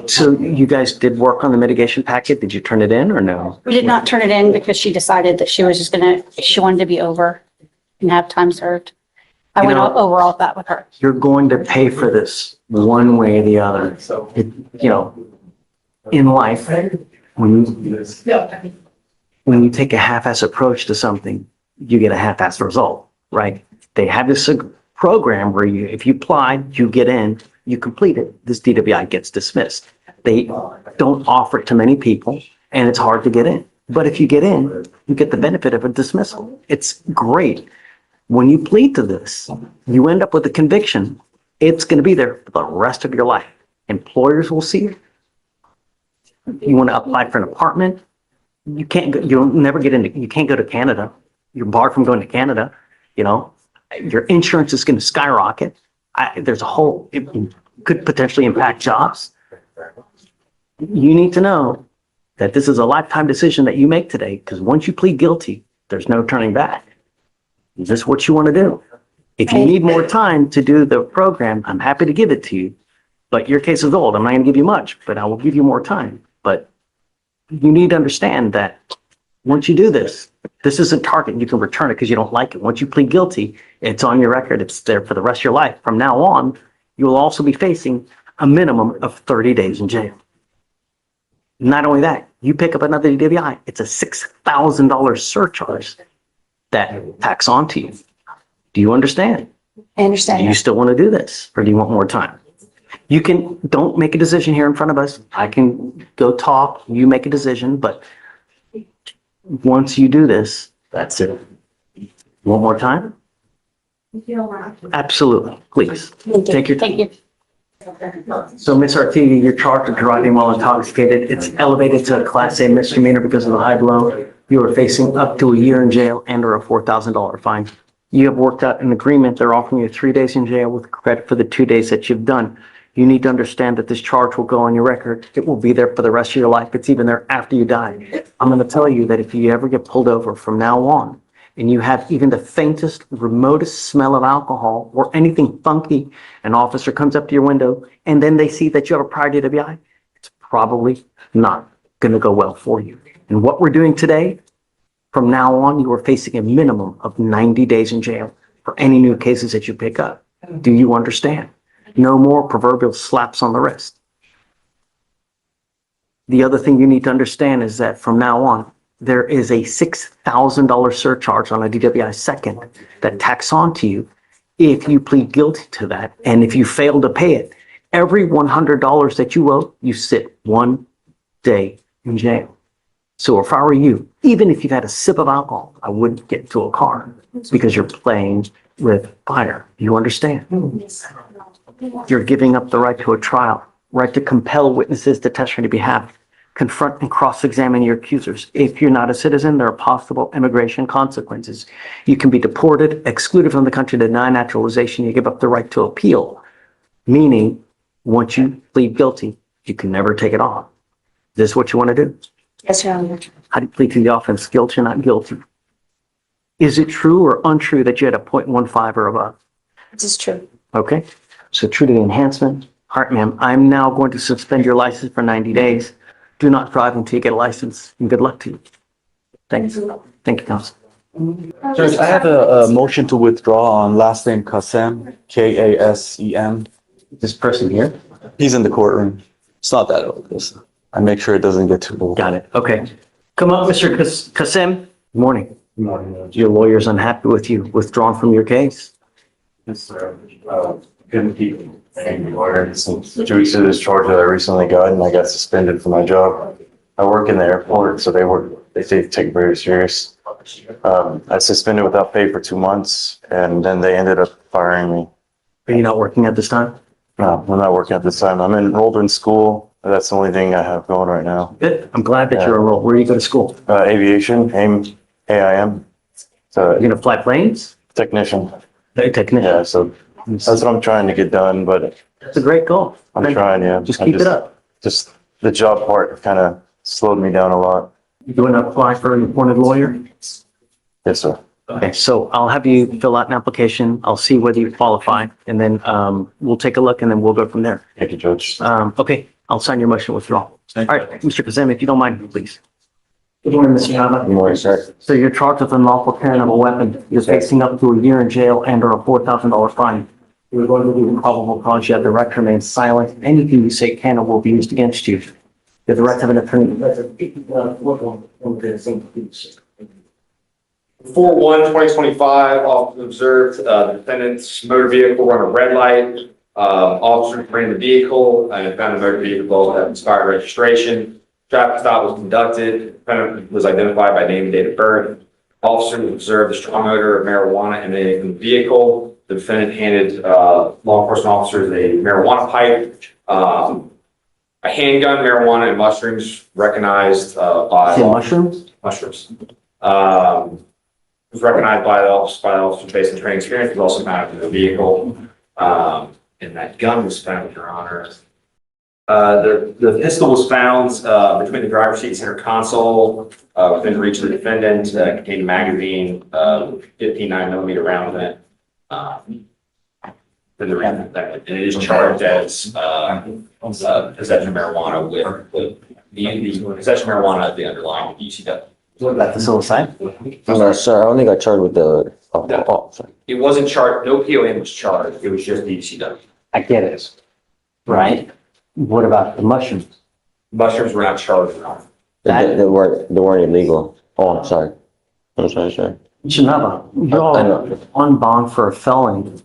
so you guys did work on the mitigation packet? Did you turn it in or no? We did not turn it in because she decided that she was just she wanted to be over and have time served. I You went know- over all of that with her. You're going to pay for this one way or the other. You know, in life, when you take a half-ass approach to something, you get a half-ass result, right? They have this program where if you apply, you get in, you complete it, this DWI gets dismissed. They don't offer it to many people, and it's hard to get in. But if you get in, you get the benefit of a dismissal. It's great. When you plead to this, you end up with a conviction. It's going to be there for the rest of your life. Employers will see it. You want to apply for an apartment, you can't go, you'll never get into, you can't go to Canada. You're barred from going to Canada, you know, your insurance is going to skyrocket. There's a whole, it could potentially impact jobs. You need to know that this is a lifetime decision that you make today, because once you plead guilty, there's no turning back. Is this what you want to do? If you need more time to do the program, I'm happy to give it to you. But your case is old. I'm not going to give you much, but I will give you more time. But you need to understand that once you do this, this isn't target. You can return it because you don't like it. Once you plead guilty, it's on your record. It's there for the rest of your life. From now on, you will also be facing a minimum of 30 days in jail. Not only that, you pick up another DWI, it's a $6,000 surcharge that tacks onto you. Do you understand? I understand. Do you still want to do this, or do you want more time? You don't make a decision here in front of us. I can go talk, you make a decision, but once you do this, that's it. You want more time? Absolutely, please. Take your time. Thank you. So Ms. Artiga, you're charged with driving while intoxicated. It's elevated to a Class A misdemeanor because of the high blow. You are facing up to a year in jail and or a $4,000 fine. You have worked out an agreement. They're offering you 3 days in jail with credit for the 2 days that you've done. You need to understand that this charge will go on your record. It will be there for the rest of your life. It's even there after you die. I'm going to tell you that if you ever get pulled over from now on, and you have even the faintest, remotest smell of alcohol or anything funky, an officer comes up to your window and then they see that you have a prior DWI, it's probably not going to go well for you. And what we're doing today, from now on, you are facing a minimum of 90 days in jail for any new cases that you pick up. Do you understand? No more proverbial slaps on the wrist. The other thing you need to understand is that from now on, there is a $6,000 surcharge on a DWI second that tacks onto you if you plead guilty to that. And if you fail to pay it, every $100 that you owe, you sit 1 day in jail. So if I were you, even if you've had a sip of alcohol, I wouldn't get into a car because you're playing with fire. You understand? You're giving up the right to a trial, right to compel witnesses to testify on your behalf, confront and cross-examine your accusers. If you're not a citizen, there are possible immigration consequences. You can be deported, excluded from the country, denied naturalization. You give up the right to appeal, meaning once you plead guilty, you can never take it off. Is this what you want to do? Yes, Your Honor. How do you plead to the offense? Guilty or not guilty? Is it true or untrue that you had a 0.15 or above? This is true. Okay, so true to the enhancement. All right, ma'am, I'm now going to suspend your license for 90 days. Do not drive until you get a license, and good luck to you. Thanks. Thank you, counsel. Judge, I have a motion to withdraw on last name Kasem, Kasem. This person here? He's in the courtroom. It's not that old. Listen, I make sure it doesn't get too old. Got it. Okay. Come up, Mr. Kasem. Good morning. Your lawyer's unhappy with you, withdrawn from your case. Yes, sir. Good people. And lawyer, since 2 weeks of this charge that I recently got, and I got suspended from my job. I work in the airport, so they take it very serious. I suspended without pay for 2 months, and then they ended up firing me. Are you not working at this time? No, I'm not working at this time. I'm enrolled in school. That's the only thing I have going right now. Good. I'm glad that you're enrolled. Where do you go to school? Aviation, AIM. So You're gonna fly planes? technician. Technician. Yeah, so that's what I'm trying to get done, but That's a great goal. I'm trying, yeah. Just I keep it up. Just the job part kind of slowed me down a lot. You going to apply for an appointed lawyer? Yes, sir. Okay, so I'll have you fill out an application. I'll see whether you qualify, and then we'll take a look, and then we'll go from there. Thank you, Judge. Okay, I'll sign your motion to withdraw. All right, Mr. Kazem, if you don't mind, please. Good morning, Mr. Nava. Good morning, sir. So you're charged with unlawful carrying of a weapon. You're facing up to a year in jail and or a $4,000 fine. You're going to be probable cause. You have the right to remain silent. Anything you say can or will be used against you. You have the right to have an attorney. 4/1/2025, officer observed the defendant's motor vehicle run a red light. Officer ran the vehicle and found the motor vehicle had expired registration. Traffic stop was conducted. Defendant was identified by name and date of birth. Officer observed the strong odor of marijuana emanating from the vehicle. The defendant handed law enforcement officers a marijuana pipe, a handgun, marijuana, and mushrooms recognized by Mushrooms? mushrooms. Was recognized by the officer based on training experience. Was also found in the vehicle, and that gun was found, Your Honor. The pistol was found between the driver's seat and center console, within reach of the defendant. Contained a magazine, 15 9mm round in it. And it is charged as possession of marijuana with the possession of marijuana as the underlying UCW. What about the suicide? No, sir, I only got charged with the, sorry. It wasn't charged, no POM was charged, it was just the UCW. I get it. Right? What about the mushrooms? Mushrooms were not charged, Your Honor. They weren't illegal. Oh, I'm sorry. Sorry. Janava, I know. you're on bond for a felony.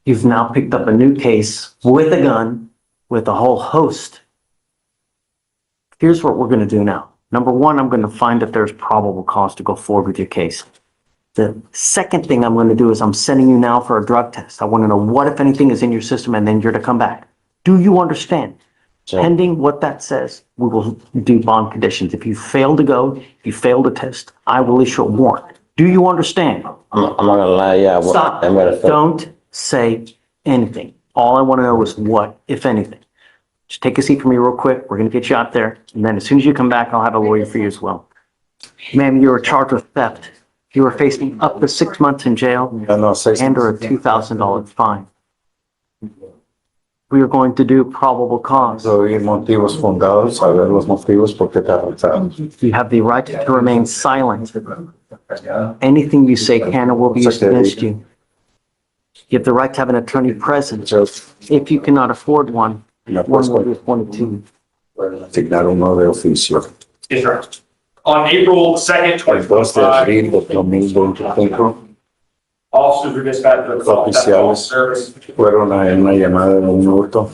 You've now picked up a new case with a gun, with a whole host. Here's what we're gonna do now. Number one, I'm gonna find if there's probable cause to go forward with your case. The second thing I'm gonna do is I'm sending you now for a drug test. I wanna know what, if anything, is in your system, and then you're to come back. Do you understand? Sure. Pending what that says, we will do bond conditions. If you fail to go, if you fail to test, I will issue a warrant. Do you understand? I'm not gonna lie, yeah. Stop. I'm gonna. Don't say anything. All I want to know is what, if anything. Just take a seat for me real quick. We're going to get you out there. And then as soon as you come back, I'll have a lawyer for you as well. Ma'am, you were charged with theft. You are facing up to 6 months in jail and or a $2,000 fine. We are going to do probable cause. Doy motivos fundados, saber los motivos por qué te arrestaron. You have the right to remain silent. Anything you say can or will be used against you. You have the right to have an attorney present. If you cannot afford one, one will be appointed to you. Asignar uno de oficio. Yes, Your Honor. On April 2nd, El 2 de 2025, abril de 2025, officers were dispatched to the call oficiales service. fueron a una llamada de un hurto.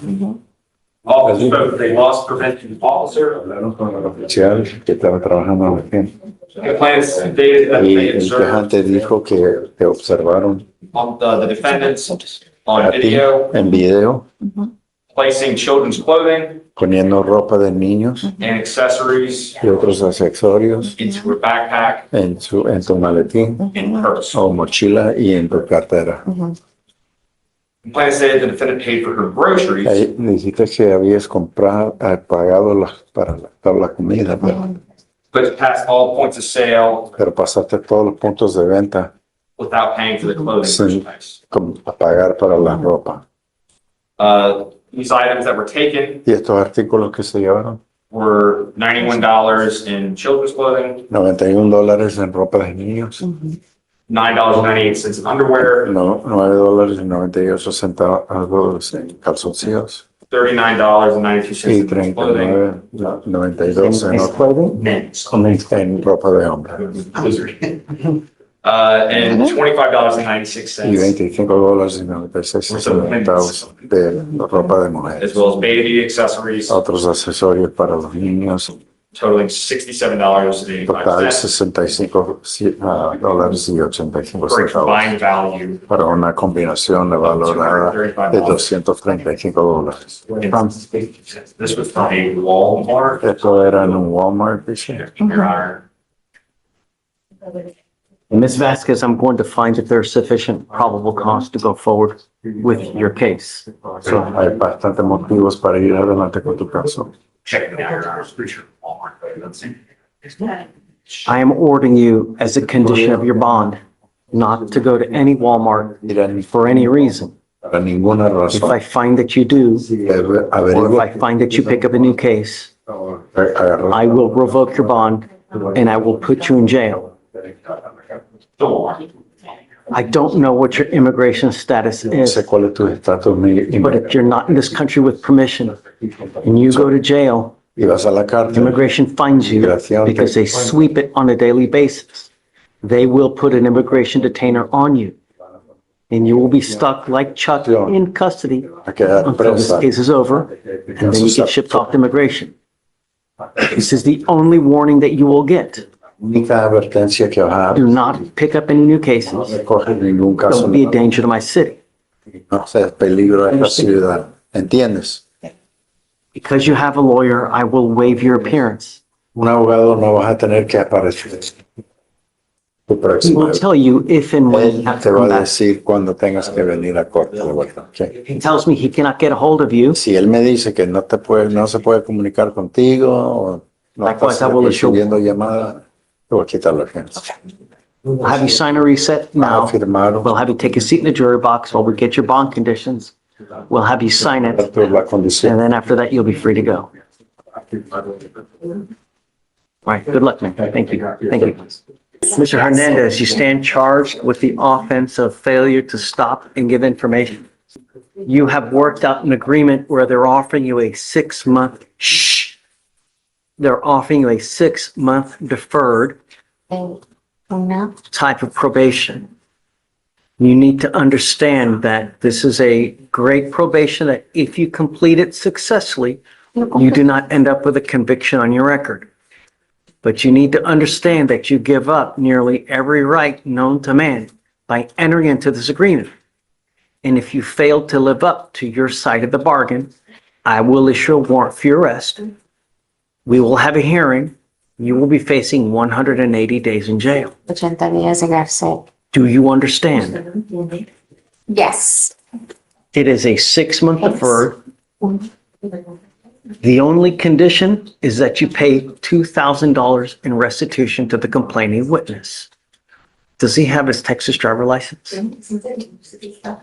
Officers spoke with a loss prevention officer. Hablaron con el oficial que estaba trabajando en la tienda. The plaintiff stated that Y they el observed quejante dijo que te observaron the defendants on a ti video en video placing children's clothing poniendo ropa de niños and accessories y otros accesorios into her backpack en tu maletín and purse. o mochila y en tu cartera. The plaintiff said the defendant paid for her groceries, Ahí dijiste que habías pagado para toda la comida, but passed all points of sale pero pasaste todos los puntos de venta without paying for the clothing sin merchandise. pagar para la ropa. These items that were taken Y estos artículos que se llevaron, were $91 in children's clothing, $91 en ropa de niños, $9.98 in underwear, no, $9.98 en calzoncillos $39.92 y in clothing. $39.92 ¿Es clothing? Men's. en ropa de hombre. and $25.96, y $25.96 de ropa de mujer. as well as baby accessories Otros accesorios para los niños, totaling $67.85 total $65.85 for a combined value para una combinación de valorada de $235. This was from a Walmart. Esto era en un Walmart, dice. Your Honor. Ms. Vasquez, I'm going to find that there's sufficient probable cause to go forward with your case. So, hay bastantes motivos para ir adelante con tu caso. Checking out, Your Honor. It's pretty sure Walmart. I am ordering you, as a condition of your bond, not to go to any Walmart for any reason. Para ninguna If I razón. find that you do, or if I find that you pick up a new case, I will revoke your bond and I will put you in jail. I don't know what your immigration status No is, sé cuál es tu estatus but if you're not in this country with permission and you go to jail, y vas a la cárcel. immigration finds you because they sweep it on a daily basis. They will put an immigration detainer on you. And you will be stuck like Chuck in custody A quedar until this presa. case is over, and then you get shipped off to immigration. This is the only warning that you will get. Única advertencia que vas a Do not pick up any new cases. no coges ningún caso. Don't be a danger to my city. No seas peligro a esta ciudad. ¿Entiendes? Because you have a lawyer, I will waive your appearance. Un abogado no vas a tener que aparecer. Tu He próxima will vez. tell you if and when you Él have te to va come a back. decir cuando tengas que venir a corte de vuelta. ¿Ok? He tells me he cannot get a hold of you. Si él me dice que no no se puede comunicar contigo o no Likewise, estás I will assure- recibiendo llamadas, te voy a quitar la urgencia. I'll have you sign a reset now. Firmar We'll have you take a seat in the jury box while we get your bond conditions. We'll have you sign it, la condición. and then after that, you'll be free to go. All right, good luck, man. Thank you. Thank you. Mr. Hernandez, you stand charged with the offense of failure to stop and give information. You have worked out an agreement where they're offering you a 6-month, they're offering you a 6-month deferred type of probation. You need to understand that this is a great probation that if you complete it successfully, you do not end up with a conviction on your record. But you need to understand that you give up nearly every right known to man by entering into this agreement. And if you fail to live up to your side of the bargain, I will issue a warrant for your arrest. We will have a hearing. You will be facing 180 days in jail. 80 días de cárcel. Do you understand? Yes. It is a 6-month deferred. The only condition is that you pay $2,000 in restitution to the complaining witness. Does he have his Texas driver license?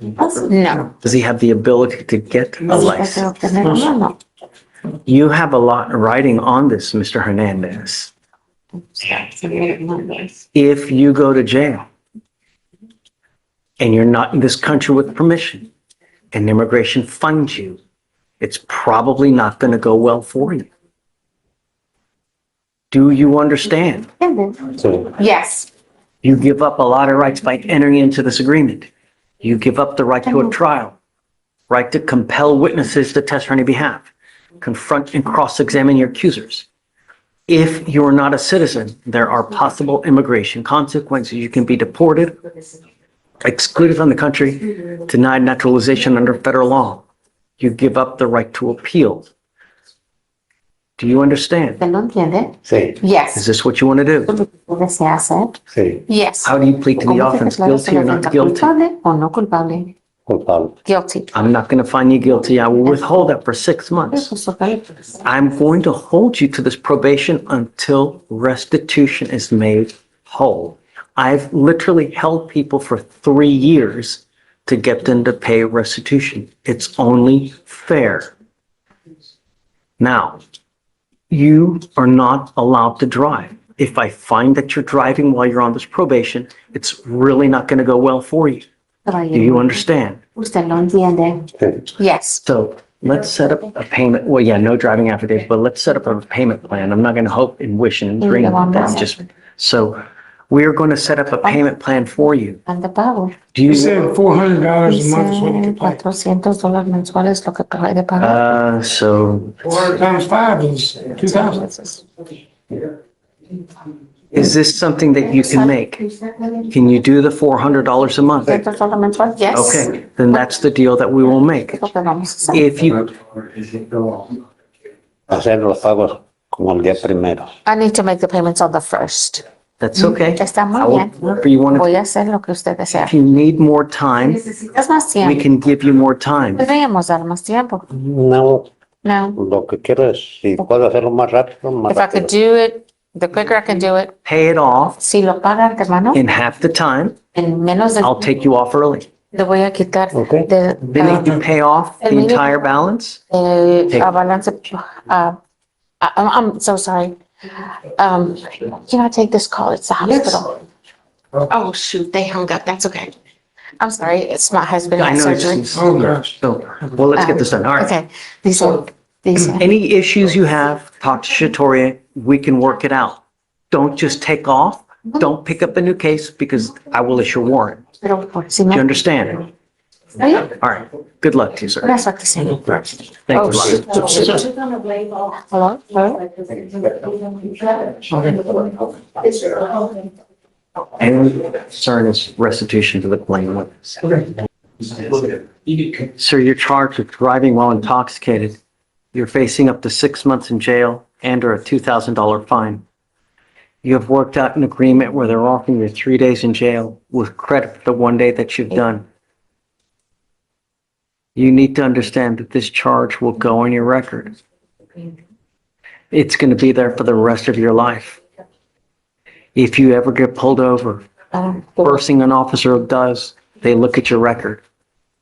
No. Does he have the ability to get a license? No. You have a lot in writing on this, Mr. Hernandez. If you go to jail and you're not in this country with permission and immigration finds you, it's probably not going to go well for you. Do you understand? Yes. You give up a lot of rights by entering into this agreement. You give up the right to a trial, right to compel witnesses to testify on your behalf, confront and cross-examine your accusers. If you're not a citizen, there are possible immigration consequences. You can be deported, excluded from the country, denied naturalization under federal law. You give up the right to appeal. Do you understand? ¿Te lo entiende? Sí, Is Yes. this what you want to do? ¿Desea hacer? sí, Yes. How do you plead to the ¿Cómo te offense, declaras guilty or not inocente? guilty? ¿Culpable o no culpable? culpable. Guilty. I'm not going to find you guilty. I will withhold that for 6 months. I'm going to hold you to this probation until restitution is made whole. I've literally held people for 3 years to get them to pay restitution. It's only fair. Now, you are not allowed to drive. If I find that you're driving while you're on this probation, it's really not going to go well for you. Do you understand? Usted lo entiende. Sí. Yes. So let's set up a payment. Well, yeah, no driving affidavit, but let's set up a payment plan. I'm not going to hope and wish and dream. That's just, so We're going to set up a payment plan for you. Plan de pago. Do you? $400 a month is what you Dice can pay. $400 mensuales lo que paga de pagar. So 400 times 5 is 2,000. is this something that you can make? Can you do the $400 a month? $400 mensual, yes. Okay, then that's the deal that we will make. Es lo que vamos a hacer. If you, Hacer los pagos como el día primero. I need to make the payments on the first. that's okay. Está muy I will- bien. whatever you want to, Voy a hacer lo que usted desea. if you need more time, ¿Necesitas más we tiempo? can give you more time. Deberíamos dar más tiempo. No, No. lo que quiero es, si puedo hacerlo más rápido, más If I could rápido. do it, the quicker I can do it, Pay it off si lo paga antemano, in half the time. en menos de, I'll take you off early. le voy a quitar Okay. de, Then if you pay off the entire balance, a balance. I'm so sorry. Can I take this call? It's the hospital. Oh, shoot, they hung up. That's okay. I'm sorry. It's my husband I had know surgery. it's, Oh, gosh. so, well, let's get this done. All right. Okay, these, Any issues you have, talk to Shatoria. We can work it out. Don't just take off. Don't pick up a new case because I will issue a warrant. pero si Do no, you understand? ¿está bien? All right. Good luck to you, sir. Buena suerte, señor. Thank Oh, you. shoot. Hello? Hello? And concern is restitution to the claimant. Sir, you're charged with driving while intoxicated. You're facing up to 6 months in jail and or a $2,000 fine. You have worked out an agreement where they're offering you 3 days in jail with credit for the 1 day that you've done. You need to understand that this charge will go on your record. It's going to be there for the rest of your life. If you ever get pulled over, first thing an officer does, they look at your record.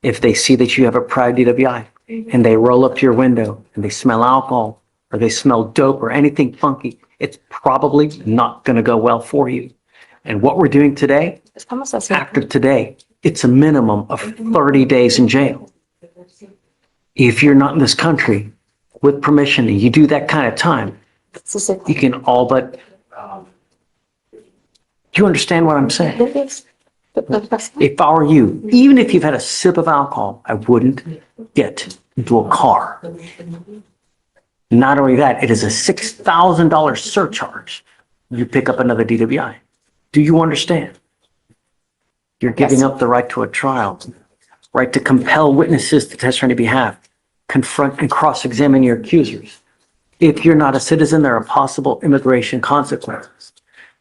If they see that you have a prior DWI and they roll up to your window and they smell alcohol or they smell dope or anything funky, it's probably not going to go well for you. And what we're doing today, Estamos haciendo. after today, it's a minimum of 30 days in jail. If you're not in this country with permission and you do that kind of time, you can all but, do you understand what I'm saying? If I were you, even if you've had a sip of alcohol, I wouldn't get into a car. Not only that, it is a $6,000 surcharge. You pick up another DWI. Do you understand? You're giving up the right to a trial, right to compel witnesses to testify on your behalf, confront and cross-examine your accusers. If you're not a citizen, there are possible immigration consequences.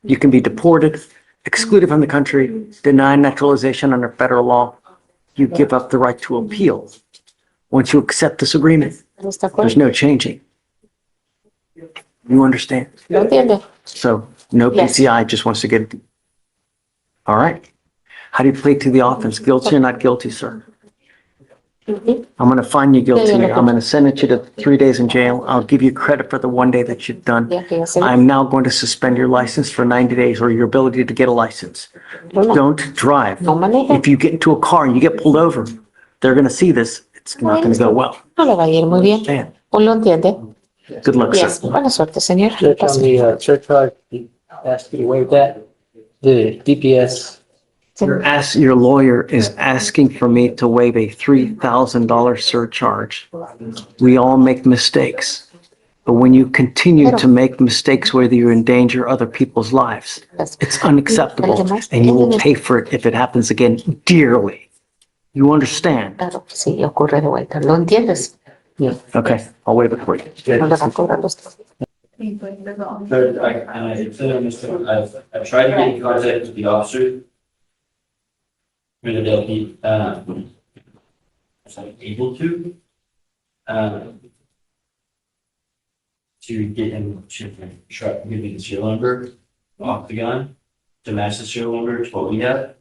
You can be deported, excluded from the country, denied naturalization under federal law. You give up the right to appeal. Once you accept this agreement, there's no changing. You understand? ¿Lo entiende? So no Yes. PCI, just wants to get it. All right. How do you plead to the offense? Guilty or not guilty, sir? I'm going to find you guilty. I'm going to sentence you to 3 days in jail. I'll give you credit for the 1 day that you've done. Ya que ya se- I'm now going to suspend your license for 90 days or your ability to get a license. Don't drive. No maneje. If you get into a car and you get pulled over, they're going to see this. It's not going to go well. No le va a ir muy bien. Man, ¿O lo entiende? good luck, Yes. sir. Buena suerte, señor. Judge, on the surcharge, you asked you to waive that, the DPS. Your lawyer is asking for me to waive a $3,000 surcharge. We all make mistakes. But when you continue to make mistakes, whether you endanger other people's lives, it's unacceptable and you will pay for it if it happens again dearly. You understand? Claro, sí, ocurre de vuelta. ¿Lo entiendes? Okay, I'll waive it for you. No le va a cobrar los dos. Judge, I've tried to get in contact with the officer. Whether they'll be, able to get him to try to give me the serial number off the gun to match the serial number to what we have.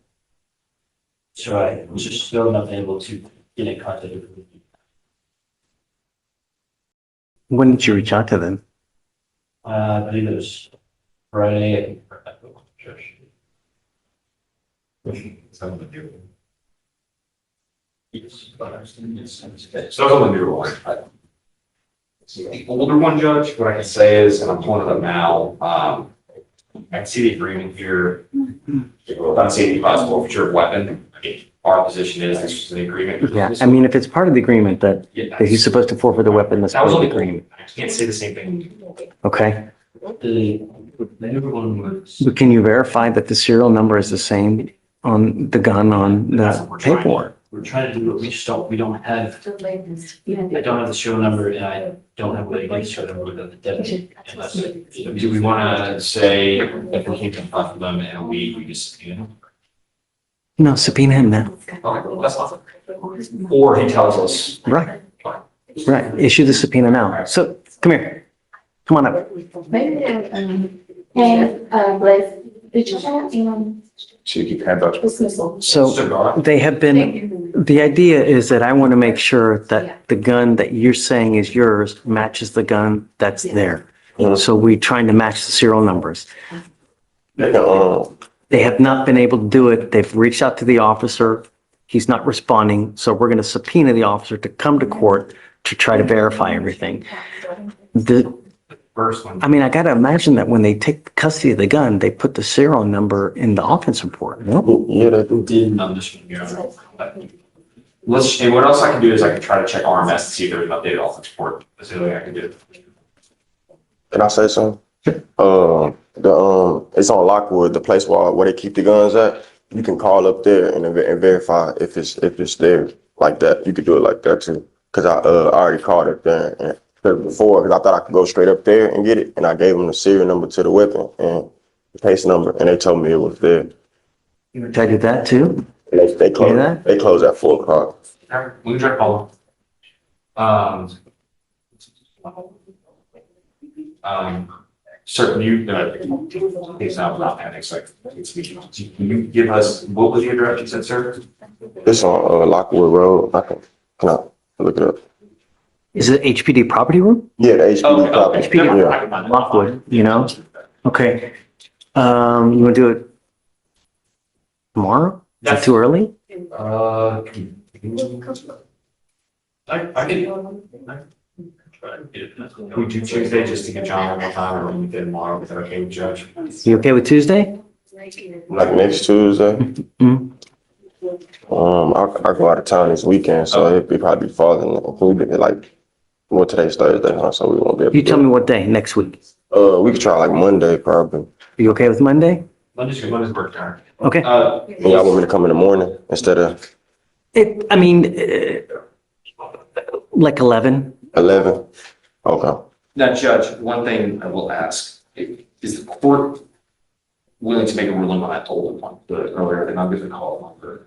So I was just still not able to get in contact with him. When did you reach out to them? I believe it was Friday. So on the newer one. The older one, Judge, what I can say is, and I'm pulling it up now, I can see the agreement here. unsafety cause forfeiture of weapon. I mean, our position is this was an agreement. Yeah, I mean, if it's part of the agreement that he's supposed to forfeit the weapon, that's That part was of the only, agreement, I can't say the same thing. okay? The other one was. But can you verify that the serial number is the same on the gun on That's what the we're trying to- paperwork? We're trying to do it, we just don't, we don't have, I don't have the serial number and I don't have what it is, serial number with the debit. Unless, do we wanna say if we can't confront with them in a week, we just, you know? No, subpoena him now. Okay, well, that's fine. Or he tells us. Right, right. Issue the subpoena now. So, come here. Come on up. Blake, did you have, So you keep hands up. dismissal? So they have been, the idea is that I want to make sure that the gun that you're saying is yours matches the gun that's there. So we're trying to match the serial numbers. They have not been able to do it. They've reached out to the officer. He's not responding. So we're going to subpoena the officer to come to court to try to verify everything. The, First one. I mean, I got to imagine that when they take custody of the gun, they put the serial number in the offense report. Yeah, they do. Didn't on this one, yeah. Let's, and what else I can do is I can try to check RMS to see if there's an updated offense report. That's the only thing I can do. Can I say something? It's on Lockwood, the place where they keep the guns at. You can call up there and verify if it's there like that. You could do it like that too. Cause I already called up there and before, because I thought I could go straight up there and get it, and I gave them the serial number to the weapon and the case number, and they told me it was there. Did I do that too? And they Hear close. that? They close at 4 o'clock. All right, we can try to call them. Certain you, it's not panics, like, can you give us, what was the address you said, sir? It's on Lockwood Road. Can I look it up? Is it HPD property room? Yeah, the HPD property. HPD, Yeah. Lockwood, you know? Okay. You want to do it tomorrow? Is it too early? I can we do Tuesday just to get John one more time, or we can tomorrow, is that okay with Judge? You okay with Tuesday? Like next Tuesday. Mhm. I go out of town this weekend, so it'd probably be farther than included. Like, well, today's Thursday, huh? So we won't be able to. You tell me what day next week. We could try like Monday, probably. Are you okay with Monday? Monday's work time. Okay. Y'all want me to come in the morning instead of I mean, like 11. 11? Okay. Now, Judge, one thing I will ask, is the court willing to make a ruling on that older one, the earlier, and I'm gonna call it on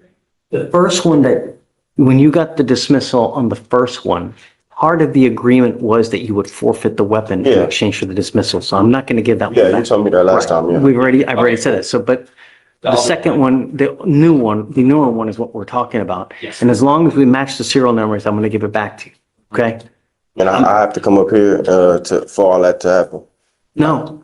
The first one that, when you got the dismissal on the first one, part of the agreement was that you would forfeit the weapon in Yeah. exchange for the dismissal. So I'm not going to give that one Yeah, you back. told me that last time, yeah. I've already said it. So, but the second one, the newer one is what we're talking about. Yes. And as long as we match the serial numbers, I'm going to give it back to you. Okay? And I have to come up here for all that to happen. No.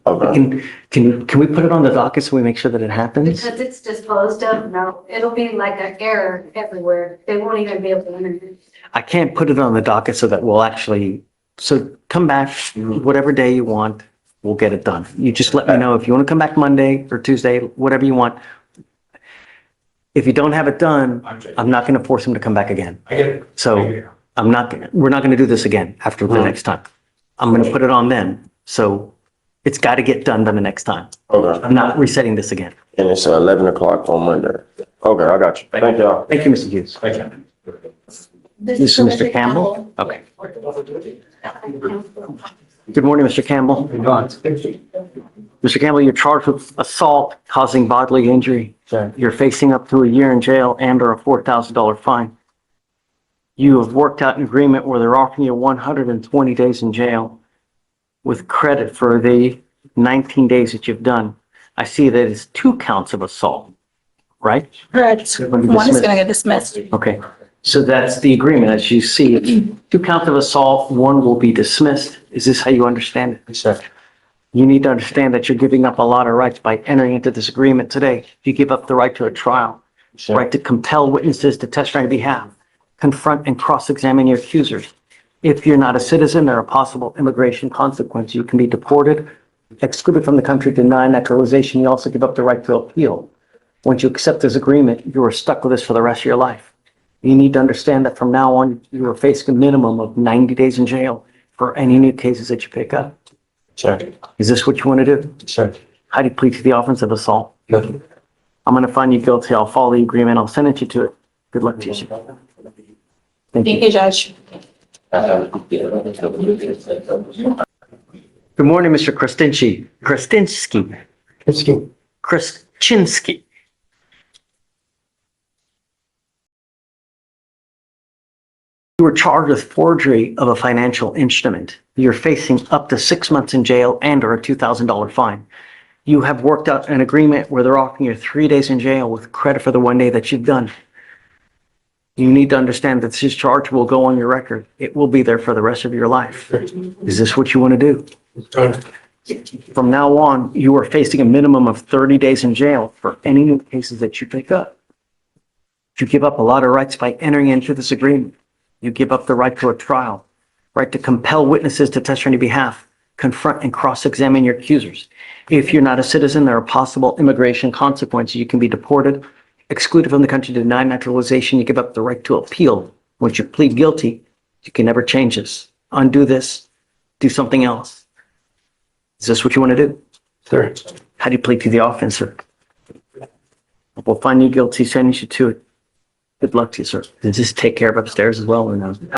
Okay. Can we put it on the docket so we make sure that it happens? Because it's disposed of, no, it'll be like an error everywhere. They won't even be able to enter it. I can't put it on the docket so that we'll actually, so come back, whatever day you want, we'll get it done. You just let me know if you want to come back Monday or Tuesday, whatever you want. If you don't have it done, I'm not going to force him to come back again. I get it. So we're not going to do this again after the next time. I'm going to put it on them. So it's got to get done by the next time. Okay. I'm not resetting this again. And it's 11 o'clock on Monday. Okay, I got you. Thank y'all. Thank you, Mr. Hughes. Thank you. This is Mr. Campbell? Okay. Good morning, Mr. Campbell. Mr. Campbell, you're charged with assault causing bodily injury. You're facing up to a year in jail and or a $4,000 fine. You have worked out an agreement where they're offering you 120 days in jail with credit for the 19 days that you've done. I see that it's 2 counts of assault, right? Correct. One is going to get dismissed. Okay, so that's the agreement, as you see. 2 counts of assault, 1 will be dismissed. Is this how you understand it? Yes, sir. You need to understand that you're giving up a lot of rights by entering into this agreement today. You give up the right to a trial, Sure. right to compel witnesses to testify on your behalf, confront and cross-examine your accusers. If you're not a citizen, there are possible immigration consequences. You can be deported Excluded from the country, deny naturalization, you also give up the right to appeal. Once you accept this agreement, you are stuck with this for the rest of your life. You need to understand that from now on, you are facing a minimum of 90 days in jail for any new cases that you pick up. Sure, Is this what you want to do? sure. How do you plead to the offense of assault? No. I'm going to find you guilty. I'll follow the agreement. I'll send you to it. Good luck to you, sir. Thank you. Thank you, Judge. Good morning, Mr. Krasinski. Krasinski. You were charged with forgery of a financial instrument. You're facing up to 6 months in jail and or a $2,000 fine. You have worked out an agreement where they're offering you 3 days in jail with credit for the 1 day that you've done. You need to understand that this charge will go on your record. It will be there for the rest of your life. Is this what you want to do? From now on, you are facing a minimum of 30 days in jail for any new cases that you pick up. You give up a lot of rights by entering into this agreement. You give up the right to a trial, right to compel witnesses to testify on your behalf, confront and cross-examine your accusers. If you're not a citizen, there are possible immigration consequences. You can be deported, excluded from the country, denied naturalization. You give up the right to appeal. Once you plead guilty, you can never change this. Undo this, do something else. Is this what you want to do? Sure. How do you plead to the offense, sir? We'll find you guilty, send you to it. Good luck to you, sir. Does this take care of upstairs as well or no?